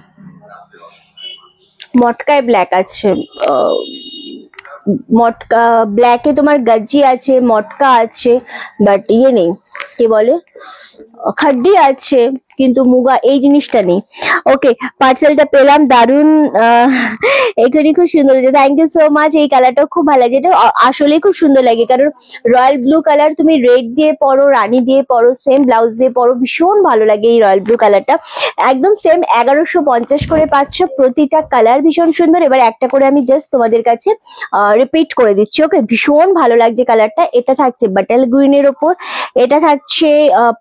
মটকায় ব্ল্যাক আছে, মটকা ব্ল্যাকে তোমার গাজ্জি আছে, মটকা আছে, বাট ইয়ে নেই, কি বলে, খাড্ডি আছে, কিন্তু মুগা এই জিনিসটা নেই। ওকে, পার্সেলটা পেলাম, দারুন, এখানে খুব সুন্দর লাগে, থ্যাংক ইউ সো মাচ। এই কালারটাও খুব ভালো লাগে, এটা আসলেই খুব সুন্দর লাগে, কারণ রয়্যাল ব্লু কালার তুমি রেড দিয়ে পরো, রানী দিয়ে পরো, সেম ব্লাউজ দিয়ে পরো, ভীষণ ভালো লাগে এই রয়্যাল ব্লু কালারটা। একদম সেম 1150 করে পাচ্ছ, প্রতিটা কালার ভীষণ সুন্দর। এবার একটা করে আমি জাস্ট তোমাদের কাছে রিপিট করে দিচ্ছি। ওকে, ভীষণ ভালো লাগছে কালারটা। এটা থাকছে বাটাল গ্রিনের ওপর, এটা থাকছে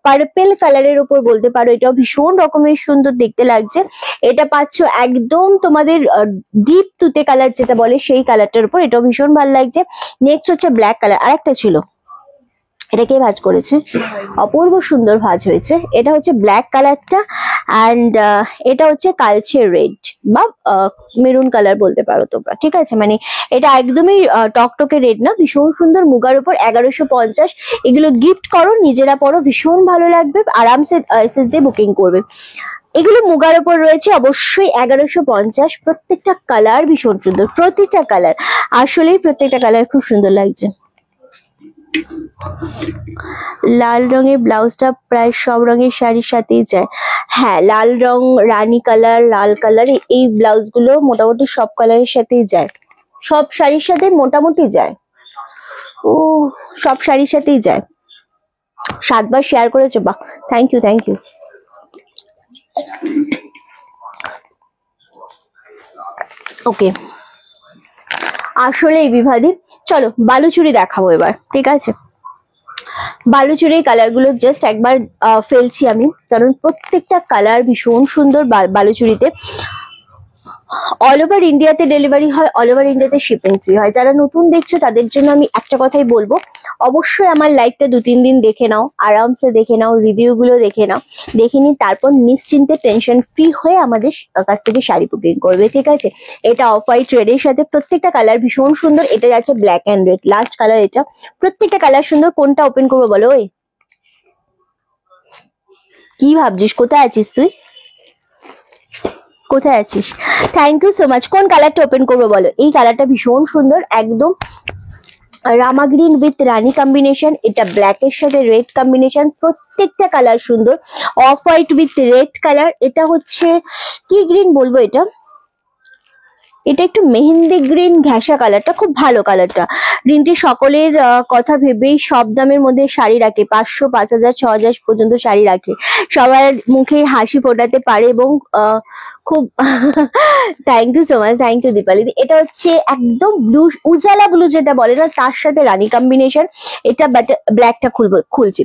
পার্পেল কালারের উপর বলতে পারো, এটাও ভীষণ রকমের সুন্দর দেখতে লাগছে। এটা পাচ্ছ একদম তোমাদের ডিপ তুতে কালার যেটা বলে সেই কালারটার উপর, এটাও ভীষণ ভালো লাগছে। নেক্সট হচ্ছে ব্ল্যাক কালার, আরেকটা ছিল, এটা কে ভাঁজ করেছে, অপূর্ব সুন্দর ভাঁজ হয়েছে। এটা হচ্ছে ব্ল্যাক কালারটা, অ্যান্ড এটা হচ্ছে কালচে রেড বা মেরুন কালার বলতে পারো তোমরা, ঠিক আছে, মানে এটা একদমই টকটকে রেড না, ভীষণ সুন্দর, মুগার উপর 1150। এগুলো গিফট করো, নিজেরা পরো, ভীষণ ভালো লাগবে, আরামসে এসএস দিয়ে বুকিং করবে। এগুলো মুগার উপর রয়েছে, অবশ্যই 1150। প্রত্যেকটা কালার ভীষণ সুন্দর, প্রতিটা কালার, আসলেই প্রত্যেকটা কালার খুব সুন্দর লাগছে। লাল রঙের ব্লাউজটা প্রায় সব রঙের শাড়ির সাথেই যায়। হ্যাঁ, লাল রং, রানী কালার, লাল কালার, এই ব্লাউজগুলো মোটামুটি সব কালারের সাথেই যায়, সব শাড়ির সাথে মোটামুটি যায়। ও, সব শাড়ির সাথেই যায়। 7 বার শেয়ার করেছো, বাহ, থ্যাংক ইউ থ্যাংক ইউ। ওকে, আসলে বিভাদি, চলো বালুচুরি দেখাবো এবার, ঠিক আছে? বালুচুরির কালার গুলো জাস্ট একবার ফেলছি আমি, কারণ প্রত্যেকটা কালার ভীষণ সুন্দর। বালুচুরিতে অল ওভার ইন্ডিয়াতে ডেলিভারি হয়, অল ওভার ইন্ডিয়াতে শিপিং ফ্রি হয়। যারা নতুন দেখছো তাদের জন্য আমি একটা কথাই বলবো, অবশ্যই আমার লাইভটা 2-3 দিন দেখে নাও, আরামসে দেখে নাও, রিভিউ গুলো দেখে নাও, দেখে নি তারপর নিশ্চিন্তে টেনশন ফ্রি হয়ে আমাদের কাছ থেকে শাড়ি বুকিং করবে, ঠিক আছে? এটা অফ হোয়াইট রেডের সাথে, প্রত্যেকটা কালার ভীষণ সুন্দর। এটা যাচ্ছে black and red, last colour এটা। প্রত্যেকটা কালার সুন্দর। কোনটা ওপেন করবো বলো? ওই কি ভাবছিস? কোথায় আছিস তুই? কোথায় আছিস? Thank you so much. কোন কালারটা ওপেন করবো বলো? এই কালারটা ভীষণ সুন্দর, একদম রামা গ্রিন উইথ রানী কম্বিনেশন। এটা ব্ল্যাক এর সাথে রেড কম্বিনেশন, প্রত্যেকটা কালার সুন্দর। Off white with red colour. এটা হচ্ছে কি গ্রিন বলবো, এটা এটা একটু মেহেন্দি গ্রিন ঘেঁষা কালারটা, খুব ভালো কালারটা। গ্রিনটি সকলের কথা ভেবেই সব দামের মধ্যে শাড়ি রাখে, 500, 5000, 6000 পর্যন্ত শাড়ি রাখে, সবার মুখে হাসি ফোটাতে পারে এবং খুব thank you so much, thank you Dipali. এটা হচ্ছে একদম ব্লু, উজালা ব্লু যেটা বলে না, তার সাথে রানী কম্বিনেশন। এটা ব্ল্যাকটা খুলছি।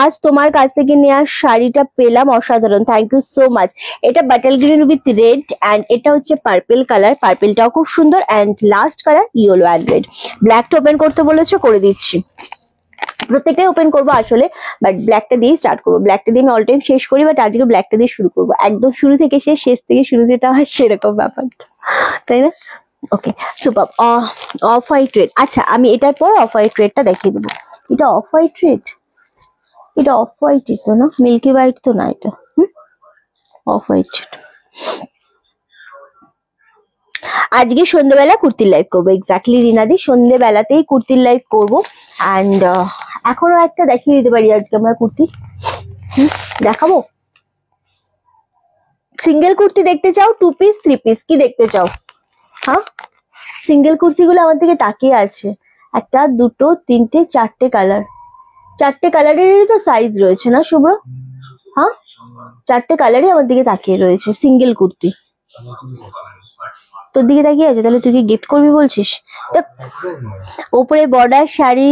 আজ তোমার কাছ থেকে নেওয়া শাড়িটা পেলাম অসাধারণ, থ্যাংক ইউ সো মাচ। এটা bottle green with red and এটা হচ্ছে পার্পেল কালার, পার্পেলটাও খুব সুন্দর। And last colour yellow and red. ব্ল্যাকটা ওপেন করতে বলেছো, করে দিচ্ছি। প্রত্যেকটাই ওপেন করবো আসলে, বাট ব্ল্যাকটা দিয়ে স্টার্ট করবো। ব্ল্যাকটা দিয়ে আমি অল টাইম শেষ করি, বাট আজকে ব্ল্যাকটা দিয়ে শুরু করবো, একদম শুরু থেকে শেষ, শেষ থেকে শুরু যেটা হয় সেরকম ব্যাপারটা, তাই না? ওকে, সুপার। Off white red. আচ্ছা, আমি এটার পর অফ হোয়াইট রেডটা দেখিয়ে দেবো। এটা অফ হোয়াইট রেড, এটা অফ হোয়াইট তো না, মিল্কি হোয়াইট তো না, এটা অফ হোয়াইট রেড। আজকে সন্ধ্যেবেলা কুর্তির লাইভ করবো, এক্স্যাক্টলি রিনাদি, সন্ধ্যেবেলাতেই কুর্তির লাইভ করবো। অ্যান্ড এখনো একটা দেখিয়ে দিতে পারি আজকে আমরা কুর্তি, দেখাবো। সিঙ্গেল কুর্তি দেখতে চাও, 2 পিস 3 পিস, কি দেখতে চাও? হ্যাঁ, সিঙ্গেল কুর্তিগুলো আমার দিকে তাকিয়ে আছে, 1, 2, 3, 4টে কালার, 4টে কালারেরই তো সাইজ রয়েছে না শুভ্র? হ্যাঁ, 4টে কালারই আমার দিকে তাকিয়ে রয়েছে, সিঙ্গেল কুর্তি তোর দিকে তাকিয়ে আছে। তাহলে তুই কি গিফট করবি বলছিস? ওপরে বর্ডার শাড়ি,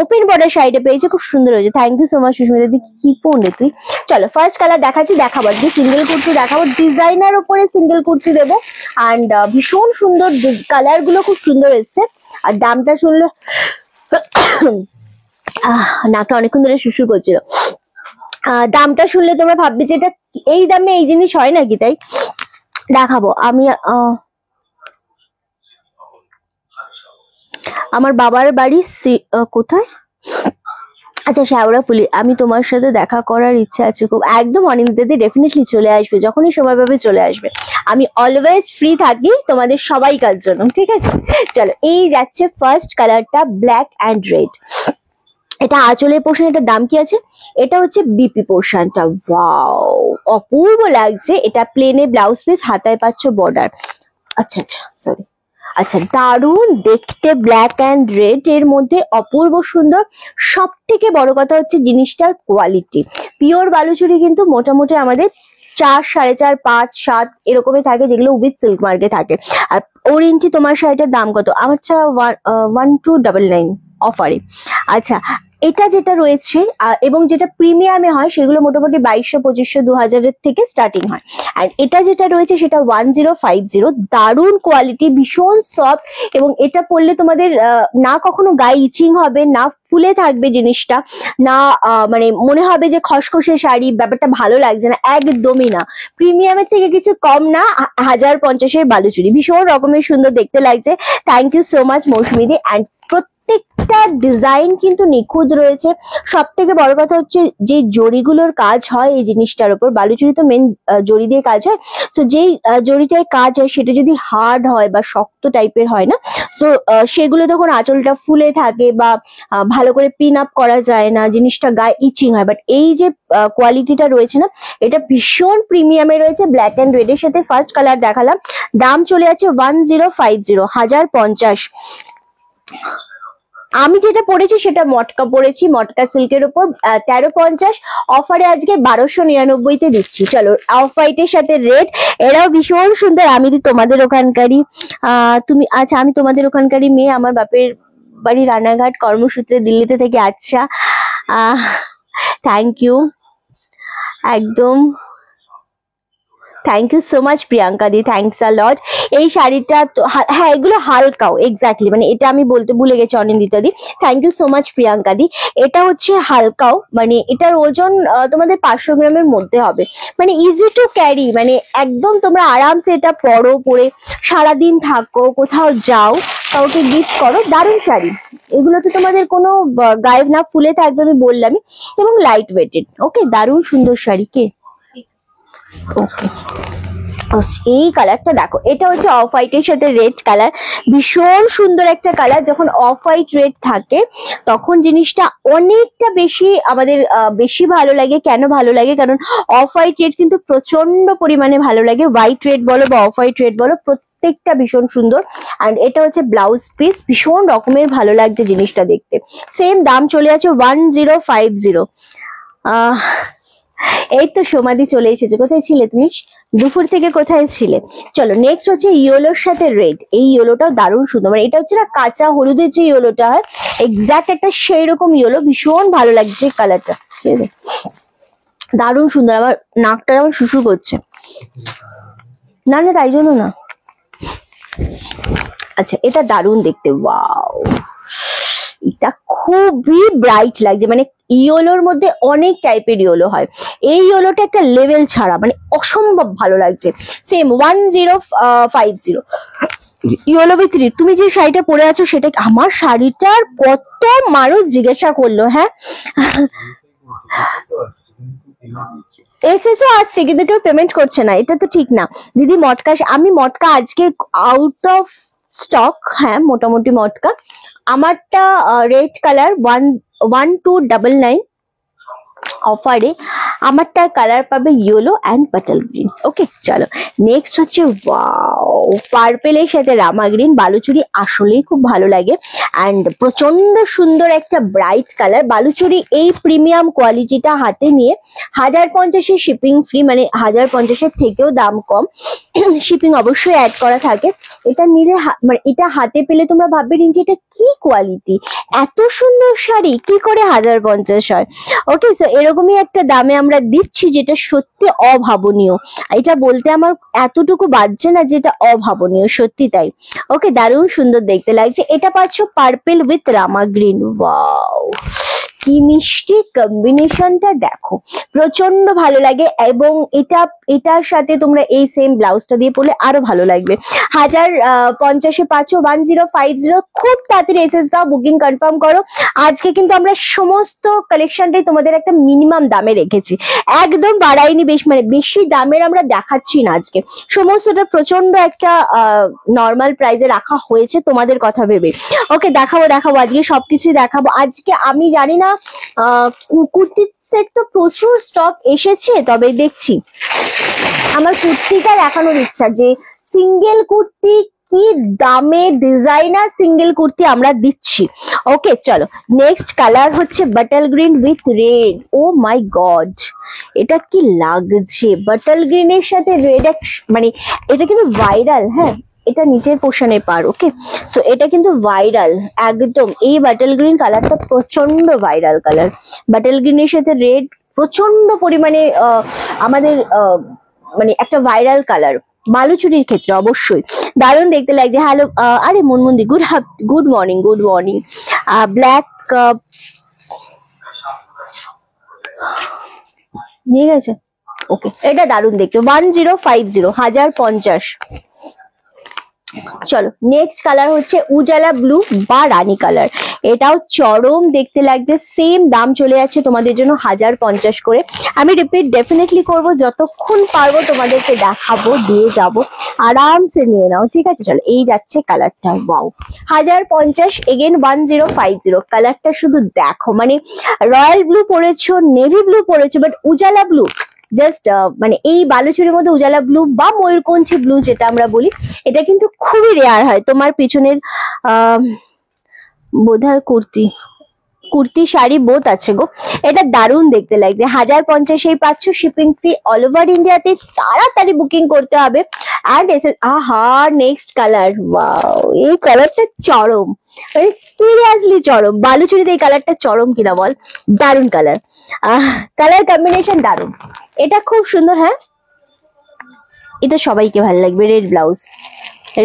ওপেন বর্ডার শাড়িটা পেয়েছে, খুব সুন্দর হয়েছে, thank you so much Susmita di. কি পন রে তুই? চলো ফার্স্ট কালার দেখাচ্ছি, দেখাবো আজকে সিঙ্গেল কুর্তি দেখাবো, ডিজাইনার ওপরে সিঙ্গেল কুর্তি দেবো। অ্যান্ড ভীষণ সুন্দর, কালার গুলো খুব সুন্দর এসছে। আর দামটা শুনলে নাকটা অনেকক্ষণ ধরে শুশু করছিল। দামটা শুনলে তোমরা ভাববে যে এটা এই দামে এই জিনিস হয় নাকি, তাই দেখাবো আমি। আমার বাবার বাড়ি কোথায়? আচ্ছা, শ্যাওড়াফুলি। আমি তোমার সাথে দেখা করার ইচ্ছা আছে খুব। একদম অনিন্দিতাদি ডেফিনেটলি চলে আসবে, যখনই সময় পাবে চলে আসবে। আমি অলওয়েজ ফ্রি থাকি তোমাদের সবাইকার জন্য, ঠিক আছে? চলো, এই যাচ্ছে ফার্স্ট কালারটা, ব্ল্যাক অ্যান্ড রেড। এটা আঁচলের পোর্শন, এটার দাম কি আছে? এটা হচ্ছে বিপি পোর্শনটা, ওয়াও অপূর্ব লাগছে। এটা প্লেনে ব্লাউজ পিস, হাতায় পাচ্ছ বর্ডার। আচ্ছা আচ্ছা, সরি। আচ্ছা, দারুণ দেখতে, ব্ল্যাক অ্যান্ড রেড এর মধ্যে অপূর্ব সুন্দর। সব থেকে বড় কথা হচ্ছে জিনিসটার কোয়ালিটি। পিওর বালুচুরি কিন্তু মোটামুটি আমাদের 4, 4.5, 5, 7 এরকমই থাকে, যেগুলো উইথ সিল্ক মার্কে থাকে। আর ওরিয়েন্টি তোমার শাড়িটার দাম কত? আমার 1299 অফারে। আচ্ছা, এটা যেটা রয়েছে এবং যেটা প্রিমিয়ামে হয় সেগুলো মোটামুটি 2200, 2500, 2000 থেকে স্টার্টিং হয়। আর এটা যেটা রয়েছে সেটা 1050। দারুণ কোয়ালিটি, ভীষণ সফট, এবং এটা পরলে তোমাদের না কখনো গায়ে ইচিং হবে না, ফুলে থাকবে জিনিসটা না, মানে মনে হবে যে খসখসে শাড়ি, ব্যাপারটা ভালো লাগছে না, একদমই না। প্রিমিয়ামের থেকে কিছু কম না, 1050-এর বালুচুরি, ভীষণ রকমের সুন্দর দেখতে লাগছে। থ্যাংক ইউ সো মাচ মৌসুমিদি। অ্যান্ড প্রত্যেকটা ডিজাইন কিন্তু নিখুঁত রয়েছে। সব থেকে বড় কথা হচ্ছে যে জরিগুলোর কাজ হয় এই জিনিসটার উপর, বালুচুরি তো মেন জরি দিয়ে কাজ হয়। তো যেই জরিটায় কাজ হয় সেটা যদি হার্ড হয় বা শক্ত টাইপের হয় না, তো সেগুলো তখন আঁচলটা ফুলে থাকে বা ভালো করে পিন আপ করা যায় না, জিনিসটা গায়ে ইচিং হয়। বাট এই যে কোয়ালিটিটা রয়েছে না, এটা ভীষণ প্রিমিয়ামে রয়েছে। ব্ল্যাক অ্যান্ড রেড এর সাথে ফার্স্ট কালার দেখালাম, দাম চলে যাচ্ছে 1050, 1050। আমি যেটা পরেছি সেটা মটকা পরেছি, মটকা সিল্কের উপর 1350, অফারে আজকে 1299-তে দিচ্ছি। চলো, অফ হোয়াইটের সাথে রেড, এরাও ভীষণ সুন্দর। আমি তোমাদের ওখানকারই তুমি, আচ্ছা আমি তোমাদের ওখানকারই মেয়ে, আমার বাপের বাড়ি রানাঘাট, কর্মসূত্রে দিল্লিতে থেকে। আচ্ছা, থ্যাংক ইউ, একদম thank you so much Priyanka di, thanks a lot. এই শাড়িটা তো হ্যাঁ, এগুলো হালকাও, এক্স্যাক্টলি, মানে এটা আমি বলতে ভুলে গেছি Anindita di, thank you so much Priyanka di. এটা হচ্ছে হালকাও, মানে এটার ওজন তোমাদের 500 গ্রামের মধ্যে হবে, মানে ইজি টু ক্যারি, মানে একদম তোমরা আরামসে এটা পরে সারাদিন থাকো, কোথাও যাও, কাউকে গিফট করো, দারুণ শাড়ি। এগুলো তো তোমাদের কোনো গায়ে না ফুলে থাকবে, আমি বললামই, এবং লাইট ওয়েটেড। ওকে, দারুণ সুন্দর শাড়ি। কে ওকে, এই কালারটা দেখো, এটা হচ্ছে অফ হোয়াইটের সাথে রেড কালার, ভীষণ সুন্দর একটা কালার। যখন অফ হোয়াইট রেড থাকে তখন জিনিসটা অনেকটা বেশি আমাদের বেশি ভালো লাগে। কেন ভালো লাগে? কারণ অফ হোয়াইট রেড কিন্তু প্রচন্ড পরিমাণে ভালো লাগে। হোয়াইট রেড বলো বা অফ হোয়াইট রেড বলো, প্রত্যেকটা ভীষণ সুন্দর। অ্যান্ড এটা হচ্ছে ব্লাউজ পিস, ভীষণ রকমের ভালো লাগছে জিনিসটা দেখতে। সেম দাম চলে আছে 1050। এই তো সমাধি চলে এসেছে। কোথায় ছিলে তুমি? দুপুর থেকে কোথায় ছিলে? চলো, নেক্সট হচ্ছে ইয়েলোর সাথে রেড। এই ইয়েলোটাও দারুণ সুন্দর, মানে এটা হচ্ছে না কাঁচা হলুদের যে ইয়েলোটা হয়, এক্স্যাক্ট একটা সেই রকম ইয়েলো, ভীষণ ভালো লাগছে কালারটা, দারুণ সুন্দর। আমার নাকটা আমার শুশু করছে, না না তাই জন্য না। আচ্ছা, এটা দারুণ দেখতে, ওয়াও, এটা খুবই ব্রাইট লাগছে। মানে ইয়েলোর মধ্যে অনেক টাইপের ইয়েলো হয়, এই ইয়েলোটা একটা লেভেল ছাড়া, মানে অসম্ভব ভালো লাগছে। Same 1050 yellow with red. তুমি যে শাড়িটা পরে আছো সেটা, আমার শাড়িটার কত মানুষ জিজ্ঞাসা করলো। হ্যাঁ, এসএসও আসছে কিন্তু কেউ পেমেন্ট করছে না, এটা তো ঠিক না দিদি। মটকা, আমি মটকা আজকে আউট অফ স্টক, হ্যাঁ মোটামুটি মটকা। আমারটা রেড কালার 1299 অফারে, আমারটা কালার পাবে ইয়েলো অ্যান্ড বাটার গ্রিন। ওকে, চলো নেক্সট হচ্ছে ওয়াও, পার্পেলের সাথে রামা গ্রিন। বালুচুরি আসলেই খুব ভালো লাগে অ্যান্ড প্রচন্ড সুন্দর একটা ব্রাইট কালার। বালুচুরি এই প্রিমিয়াম কোয়ালিটিটা হাতে নিয়ে 1050-এর শিপিং ফ্রি, মানে 1050-এর থেকেও দাম কম, শিপিং অবশ্যই অ্যাড করা থাকে। এটা নিলে মানে এটা হাতে পেলে তোমরা ভাববে যে এটা কি কোয়ালিটি, এত সুন্দর শাড়ি কি করে 1050 হয়। ওকে, সো এরকমই একটা দামে আমরা দিচ্ছি, যেটা সত্যি অভাবনীয়। এটা বলতে আমার এতটুকু বাজছে না, যেটা অভাবনীয়, সত্যি তাই। ওকে, দারুণ সুন্দর দেখতে লাগছে। এটা পাচ্ছ purple with Rama green. Wow, কি মিষ্টি কম্বিনেশনটা দেখো, প্রচন্ড ভালো লাগে। এবং এটার সাথে তোমরা এই সেম ব্লাউজটা দিয়ে পরলে আরো ভালো লাগবে। 1050-এ পাচ্ছ 1050। খুব তাড়াতাড়ি এসএস দাও, বুকিং কনফার্ম করো। আজকে কিন্তু আমরা সমস্ত কালেকশনটাই তোমাদের একটা মিনিমাম দামে রেখেছি, একদম বাড়াইনি, মানে বেশি দামের আমরা দেখাচ্ছি না আজকে। সমস্তটা প্রচন্ড একটা নর্মাল প্রাইসে রাখা হয়েছে তোমাদের কথা ভেবে। ওকে, দেখাবো আজকে সবকিছুই দেখাবো। আজকে আমি জানি না, কুর্তির সেট তো প্রচুর স্টক এসেছে, তবে দেখছি আমার কুর্তিটা দেখানোর ইচ্ছা, যে সিঙ্গেল কুর্তি কি দামে ডিজাইনার সিঙ্গেল কুর্তি আমরা দিচ্ছি। ওকে, চলো নেক্সট কালার হচ্ছে butter green with red. Oh my god, এটা কি লাগছে বাটার গ্রিনের সাথে রেড, মানে এটা কিন্তু ভাইরাল। হ্যাঁ, এটা নিচের পোর্শনে পার। ওকে, সো এটা কিন্তু ভাইরাল একদম। এই বাটার গ্রিন কালারটা প্রচন্ড ভাইরাল কালার, বাটার গ্রিনের সাথে রেড প্রচন্ড পরিমাণে আমাদের মানে একটা ভাইরাল কালার, বালুচুরির ক্ষেত্রে অবশ্যই দারুণ দেখতে লাগছে। হ্যালো, আরে মনমন্দি, গুড মর্নিং, ব্ল্যাক নিয়ে গেছে। ওকে, এটা দারুণ দেখতে, 1050, 1050। চলো নেক্সট কালার হচ্ছে উজালা ব্লু বা রানী কালার। এটাও চরম দেখতে লাগছে, সেম দাম চলে যাচ্ছে তোমাদের জন্য 1050 করে। আমি রিপিট ডেফিনেটলি করব, যতক্ষণ পারবো তোমাদেরকে দেখাবো, দিয়ে যাব, আরামসে নিয়ে নাও, ঠিক আছে। চলো এই যাচ্ছে কালারটা, ওয়াও 1050 এগেন 1050। কালারটা শুধু দেখো, মানে রয়্যাল ব্লু পরেছো, নেভি ব্লু পরেছো, বাট উজালা ব্লু জাস্ট মানে এই বালুচুরির মধ্যে উজালা ব্লু বা ময়ূরকণ্ঠী ব্লু যেটা আমরা বলি, এটা কিন্তু খুবই রেয়ার হয়। তোমার পিছনের বোধহয় কুর্তি শাড়ি বোথ আছে গো। এটা দারুণ দেখতে লাগছে, 1050 পাচ্ছ, শিপিং ফ্রি অল ওভার ইন্ডিয়াতে। তাড়াতাড়ি বুকিং করতে হবে। আর আহা নেক্সট কালার, ওয়াও এই কালারটা চরম, মানে সিরিয়াসলি চরম। বালুচুরিতে এই কালারটা চরম কিনা বল, দারুণ কালার, কালার কম্বিনেশন দারুণ, এটা খুব সুন্দর। হ্যাঁ এটা সবাইকে ভালো লাগবে, রেড ব্লাউজ,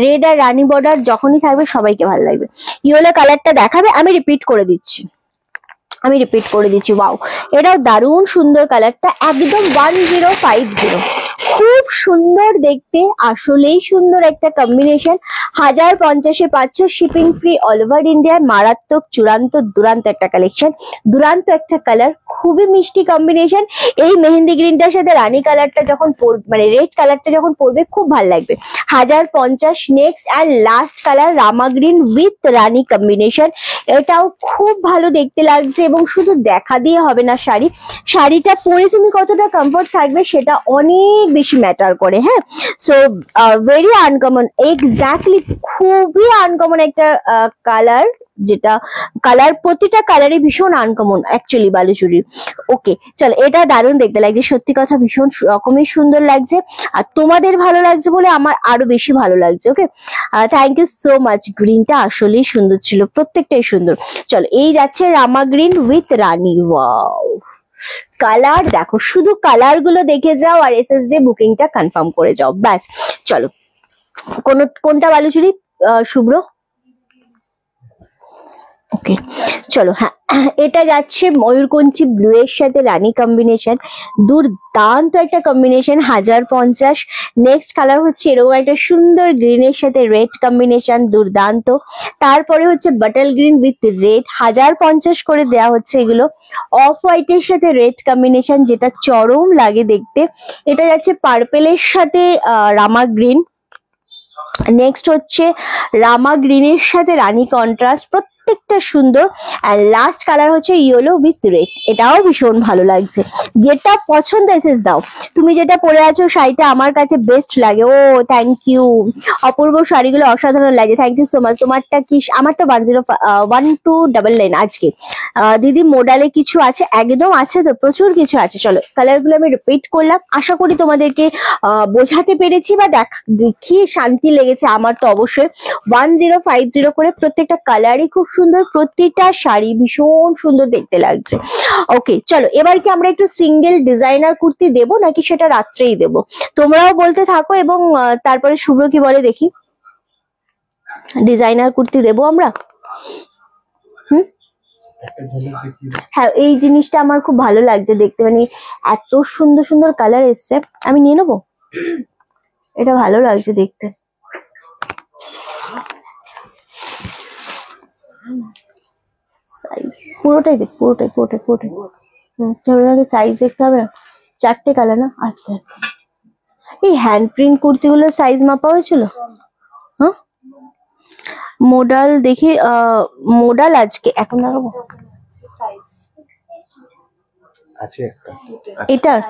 রেড আর রানী বর্ডার যখনই থাকবে সবাইকে ভালো লাগবে। ইয়েলো কালারটা দেখাবে, আমি রিপিট করে দিচ্ছি, ওয়াও এটাও দারুণ সুন্দর কালারটা, একদম 1050, খুব সুন্দর দেখতে, আসলেই সুন্দর একটা কম্বিনেশন। 1050 পাচ্ছ, shipping free all over India. মারাত্মক চূড়ান্ত দুরান্ত একটা কালেকশন, দুরান্ত একটা কালার, খুবই মিষ্টি কম্বিনেশন। এই মেহেন্দি গ্রিনটার সাথে রানী কালারটা যখন মানে রেড কালারটা যখন পরবে খুব ভালো লাগবে। 1050। নেক্সট আর last colour Rama green with rani combination, এটাও খুব ভালো দেখতে লাগছে। এবং শুধু দেখা দিয়ে হবে না, শাড়িটা পরে তুমি কতটা কমফোর্ট থাকবে সেটা অনেক বেশি ম্যাটার করে। হ্যাঁ, সো ভেরি আনকমন, এক্স্যাক্টলি খুবই আনকমন একটা কালার, যেটা কালার প্রতিটা কালারই ভীষণ আনকমন অ্যাকচুয়ালি বালুচুরির। ওকে চলো, এটা দারুণ দেখতে লাগছে, সত্যি কথা ভীষণ রকমের সুন্দর লাগছে, আর তোমাদের ভালো লাগছে বলে আমার আরো বেশি ভালো লাগছে। Okay thank you so much. গ্রিনটা আসলেই সুন্দর ছিল, প্রত্যেকটাই সুন্দর। চলো এই যাচ্ছে রামা গ্রিন উইথ রানী, ওয়াও কালার দেখো, শুধু কালার গুলো দেখে যাও আর এসএস দিয়ে বুকিংটা কনফার্ম করে যাও, ব্যাস। চলো কোনটা বালুচুরি শুভ্র? ওকে চলো, হ্যাঁ এটা যাচ্ছে ময়ূরকণ্ঠী ব্লু এর সাথে রানী কম্বিনেশন, দুর্দান্ত একটা কম্বিনেশন, 1050। নেক্সট কালার হচ্ছে এরকম একটা সুন্দর গ্রিনের সাথে রেড কম্বিনেশন, দুর্দান্ত। তারপরে হচ্ছে বাটল গ্রিন উইথ রেড, 1050 করে দেওয়া হচ্ছে এগুলো। অফ হোয়াইটের সাথে রেড কম্বিনেশন, যেটা চরম লাগে দেখতে। এটা যাচ্ছে পার্পেলের সাথে রামা গ্রিন। নেক্সট হচ্ছে রামা গ্রিনের সাথে রানী কন্ট্রাস্ট, প্রত্যেকটা সুন্দর। আর লাস্ট কালার হচ্ছে ইয়েলো উইথ রেড, এটাও ভীষণ ভালো লাগছে। যেটা পছন্দ এসেস দাও। তুমি যেটা পরে আছো শাড়িটা আমার কাছে বেস্ট লাগে। ও থ্যাংক ইউ, অপূর্ব, শাড়িগুলো অসাধারণ লাগে, থ্যাংক ইউ সো মাচ। তোমারটা কি? আমারটা 1299 আজকে। দিদি মোডালে কিছু আছে? একদম আছে তো, প্রচুর কিছু আছে। চলো কালারগুলো আমি রিপিট করলাম, আশা করি তোমাদেরকে বোঝাতে পেরেছি বা দেখিয়ে শান্তি লেগেছে। আমার তো অবশ্যই 1050 করে, প্রত্যেকটা কালারই খুব সুন্দর, প্রতিটা শাড়ি ভীষণ সুন্দর দেখতে লাগছে। ওকে চলো, এবার কি আমরা একটু সিঙ্গেল ডিজাইনার কুর্তি দেবো নাকি সেটা রাত্রেই দেবো? তোমরাও বলতে থাকো, এবং তারপরে শুভ্র কি বলে দেখি। ডিজাইনার কুর্তি দেবো আমরা? হ্যাঁ এই জিনিসটা আমার খুব ভালো লাগছে দেখতে, মানে এত সুন্দর সুন্দর কালার এসছে। আমি নিয়ে নেবো, এটা ভালো লাগছে দেখতে। পুরোটাই দেখ, পুরোটাই। সাইজ দেখতে হবে, 4টে কালার না? আচ্ছা আচ্ছা। এই হ্যান্ড প্রিন্ট কুর্তিগুলোর সাইজ মাপা হয়েছিল? হ্যাঁ মোডাল দেখি, মোডাল আজকে এখন দেখাবো। এটার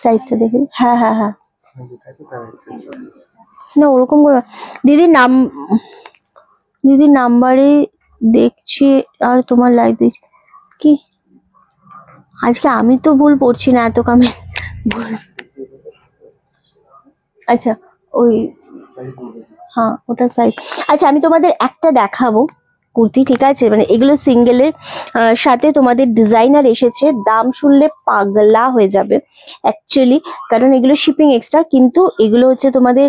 সাইজটা দেখি। হ্যাঁ হ্যাঁ হ্যাঁ, না ওরকম করে দিদির নাম্বারে দেখছি, আর তোমার লাইভ দেখছি কি আজকে। আমি তো ভুল পড়ছি না, এত কামে। আচ্ছা ওই, হ্যাঁ ওটা সাইজ। আচ্ছা আমি তোমাদের একটা দেখাবো কুর্তি, ঠিক আছে? মানে এগুলো সিঙ্গেলের সাথে তোমাদের ডিজাইনার এসেছে, দাম শুনলে পাগলা হয়ে যাবে অ্যাকচুয়ালি, কারণ এগুলো শিপিং এক্সট্রা, কিন্তু এগুলো হচ্ছে তোমাদের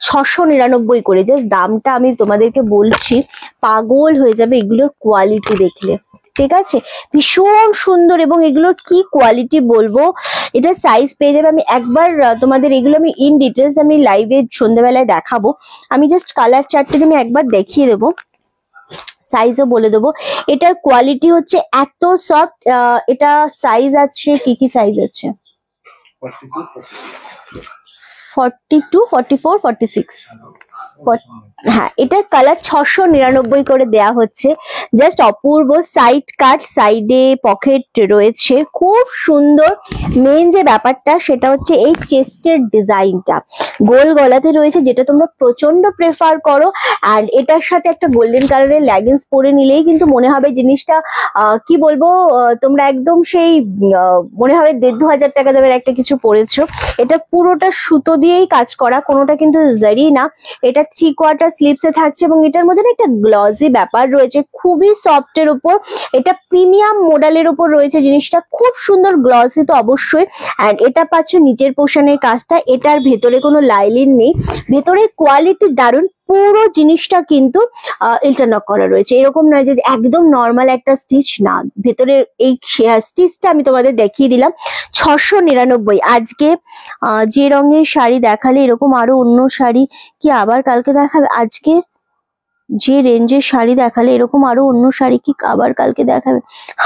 699 করে। জাস্ট দামটা আমি তোমাদেরকে বলছি, পাগল হয়ে যাবে এগুলোর কোয়ালিটি দেখলে। ঠিক আছে, ভীষণ সুন্দর। এবং এগুলোর কি কোয়ালিটি বলবো, এটা সাইজ পেয়ে যাবে। আমি একবার তোমাদের এগুলো আমি ইন ডিটেলস আমি লাইভে সন্ধ্যেবেলায় দেখাবো। আমি জাস্ট কালার চার্টটা আমি একবার দেখিয়ে দেবো, সাইজও বলে দেবো। এটার কোয়ালিটি হচ্ছে এত সফট। এটা সাইজ আছে, কি কি সাইজ আছে, 42, 44, 46। হ্যাঁ, এটার কালার 699 করে দেয়া হচ্ছে। জাস্ট অপূর্ব। সাইড কাট, সাইডে পকেট রয়েছে, খুব সুন্দর। মেন যে ব্যাপারটা সেটা হচ্ছে এই চেস্টের ডিজাইনটা গোল গলাতে রয়েছে, যেটা তোমরা প্রচন্ড প্রেফার করো। আর এটার সাথে একটা গোল্ডেন কালারের লেগিংস পরে নিলেই কিন্তু মনে হবে জিনিসটা কি বলবো, তোমরা একদম সেই মনে হবে 1,500 টাকা দামের একটা কিছু পরেছো। এটা পুরোটা সুতো দিয়েই কাজ করা, কোনোটা কিন্তু জারি না। এটা 3/4 স্লিপসে থাকছে এবং এটার মধ্যে একটা গ্লসি ব্যাপার রয়েছে, খুবই সফটের উপর। এটা প্রিমিয়াম মডেলের উপর রয়েছে, জিনিসটা খুব সুন্দর, গ্লসি তো অবশ্যই। অ্যান্ড এটা পাচ্ছ নিচের পোর্শনের কাজটা। এটার ভেতরে কোনো লাইলিন নেই, ভেতরে কোয়ালিটি দারুণ। পুরো জিনিসটা কিন্তু ইন্টারলক করা রয়েছে, এরকম নয় যে একদম নর্মাল একটা স্টিচ না। ভেতরে এই স্টিচটা আমি তোমাদের দেখিয়ে দিলাম। 699। আজকে যে রঙের শাড়ি দেখালে এরকম আরো অন্য শাড়ি কি আবার কালকে দেখাবে? আজকে যে রেঞ্জের শাড়ি দেখালে এরকম আরো অন্য শাড়ি কি আবার কালকে দেখাবে?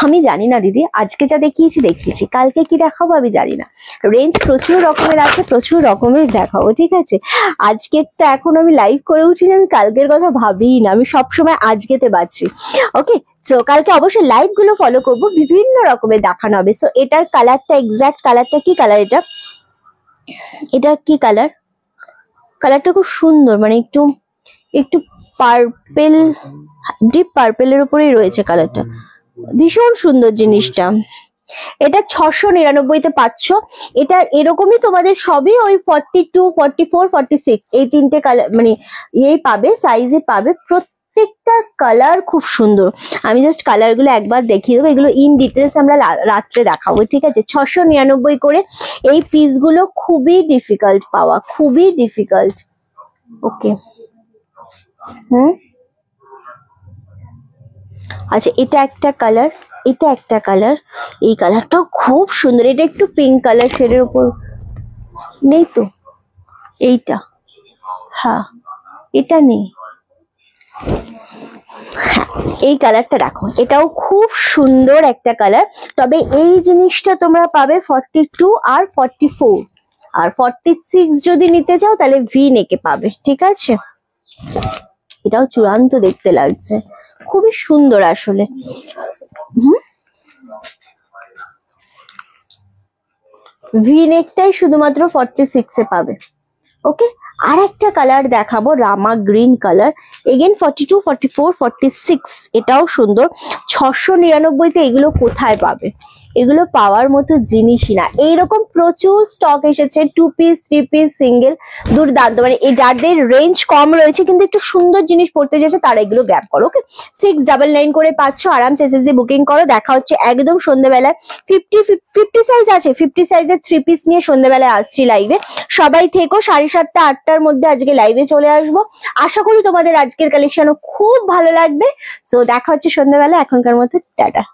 আমি জানি না দিদি, আজকে যা দেখিয়েছি, কালকে কি দেখাবো আমি জানি না। রেঞ্জ প্রচুর রকমের আছে, প্রচুর রকমের দেখাবো, ঠিক আছে। আজকেরটা এখন আমি লাইভ করে উঠি, আমি কালকের কথা ভাবিই না, আমি সবসময় আজকেতে বাঁচি। ওকে, সো কালকে অবশ্যই লাইভ গুলো ফলো করবো, বিভিন্ন রকমের দেখানো হবে। সো এটার কালারটা, এক্সাক্ট কালারটা কি কালার, এটা কি কালার? কালারটা খুব সুন্দর, মানে একটু একটু পার্পেল, ডিপ পার্পেলের উপরেই রয়েছে কালারটা, ভীষণ সুন্দর জিনিসটা। এটা 699-তে পাচ্ছ। এটা এরকমই তোমাদের সবই ওই 42, 44, 46 এই তিনটে কালার মানে এই পাবে, সাইজে পাবে। প্রত্যেকটা কালার খুব সুন্দর। আমি জাস্ট কালার গুলো একবার দেখিয়ে দেবো, এগুলো ইন ডিটেলস আমরা রাত্রে দেখাবো, ঠিক আছে। 699 করে। এই পিসগুলো খুবই ডিফিকাল্ট পাওয়া, খুবই ডিফিকাল্ট। ওকে, আচ্ছা, এটা একটা কালার, এটা একটা কালার। এই কালারটাও খুব সুন্দর। এটা একটু পিঙ্ক কালার শেডের উপর নেই তো, এইটা, হ্যাঁ এটা নেই, হ্যাঁ এই কালারটা দেখো, এটাও খুব সুন্দর একটা কালার। তবে এই জিনিসটা তোমরা পাবে 42 আর 44 আর 46 যদি নিতে চাও তাহলে ভি নেকে পাবে, ঠিক আছে। এটাও চূড়ান্ত দেখতে লাগছে, খুবই সুন্দর আসলে। ভি নেকটাই শুধুমাত্র 46-এ পাবে। ওকে, আর একটা কালার দেখাবো, রামা গ্রিন কালার। এগেন 42, 44, 46, এটাও সুন্দর। 699-তে এগুলো কোথায় পাবে? এগুলো পাওয়ার মতো জিনিসই না। এইরকম প্রচুর স্টক এসেছে, 2 পিস, 3 পিস, সিঙ্গেল, দুর্দান্ত। মানে এই যাদের রেঞ্জ কম রয়েছে কিন্তু একটু সুন্দর জিনিস পড়তে যাচ্ছে তারা এগুলো গ্র্যাব করো। ওকে, 699 করে পাচ্ছ, আরামসে এসএসডি বুকিং করো। দেখা হচ্ছে একদম সন্ধ্যেবেলায়। 50 সাইজ আছে, 50 সাইজের 3 পিস নিয়ে সন্ধ্যেবেলায় আসছি লাইভে। সবাই থেকো, 7:30, 8টার মধ্যে আজকে লাইভে চলে আসবো। আশা করি তোমাদের আজকের কালেকশনও খুব ভালো লাগবে। সো দেখা হচ্ছে সন্ধ্যেবেলা, এখনকার মতো টাটা।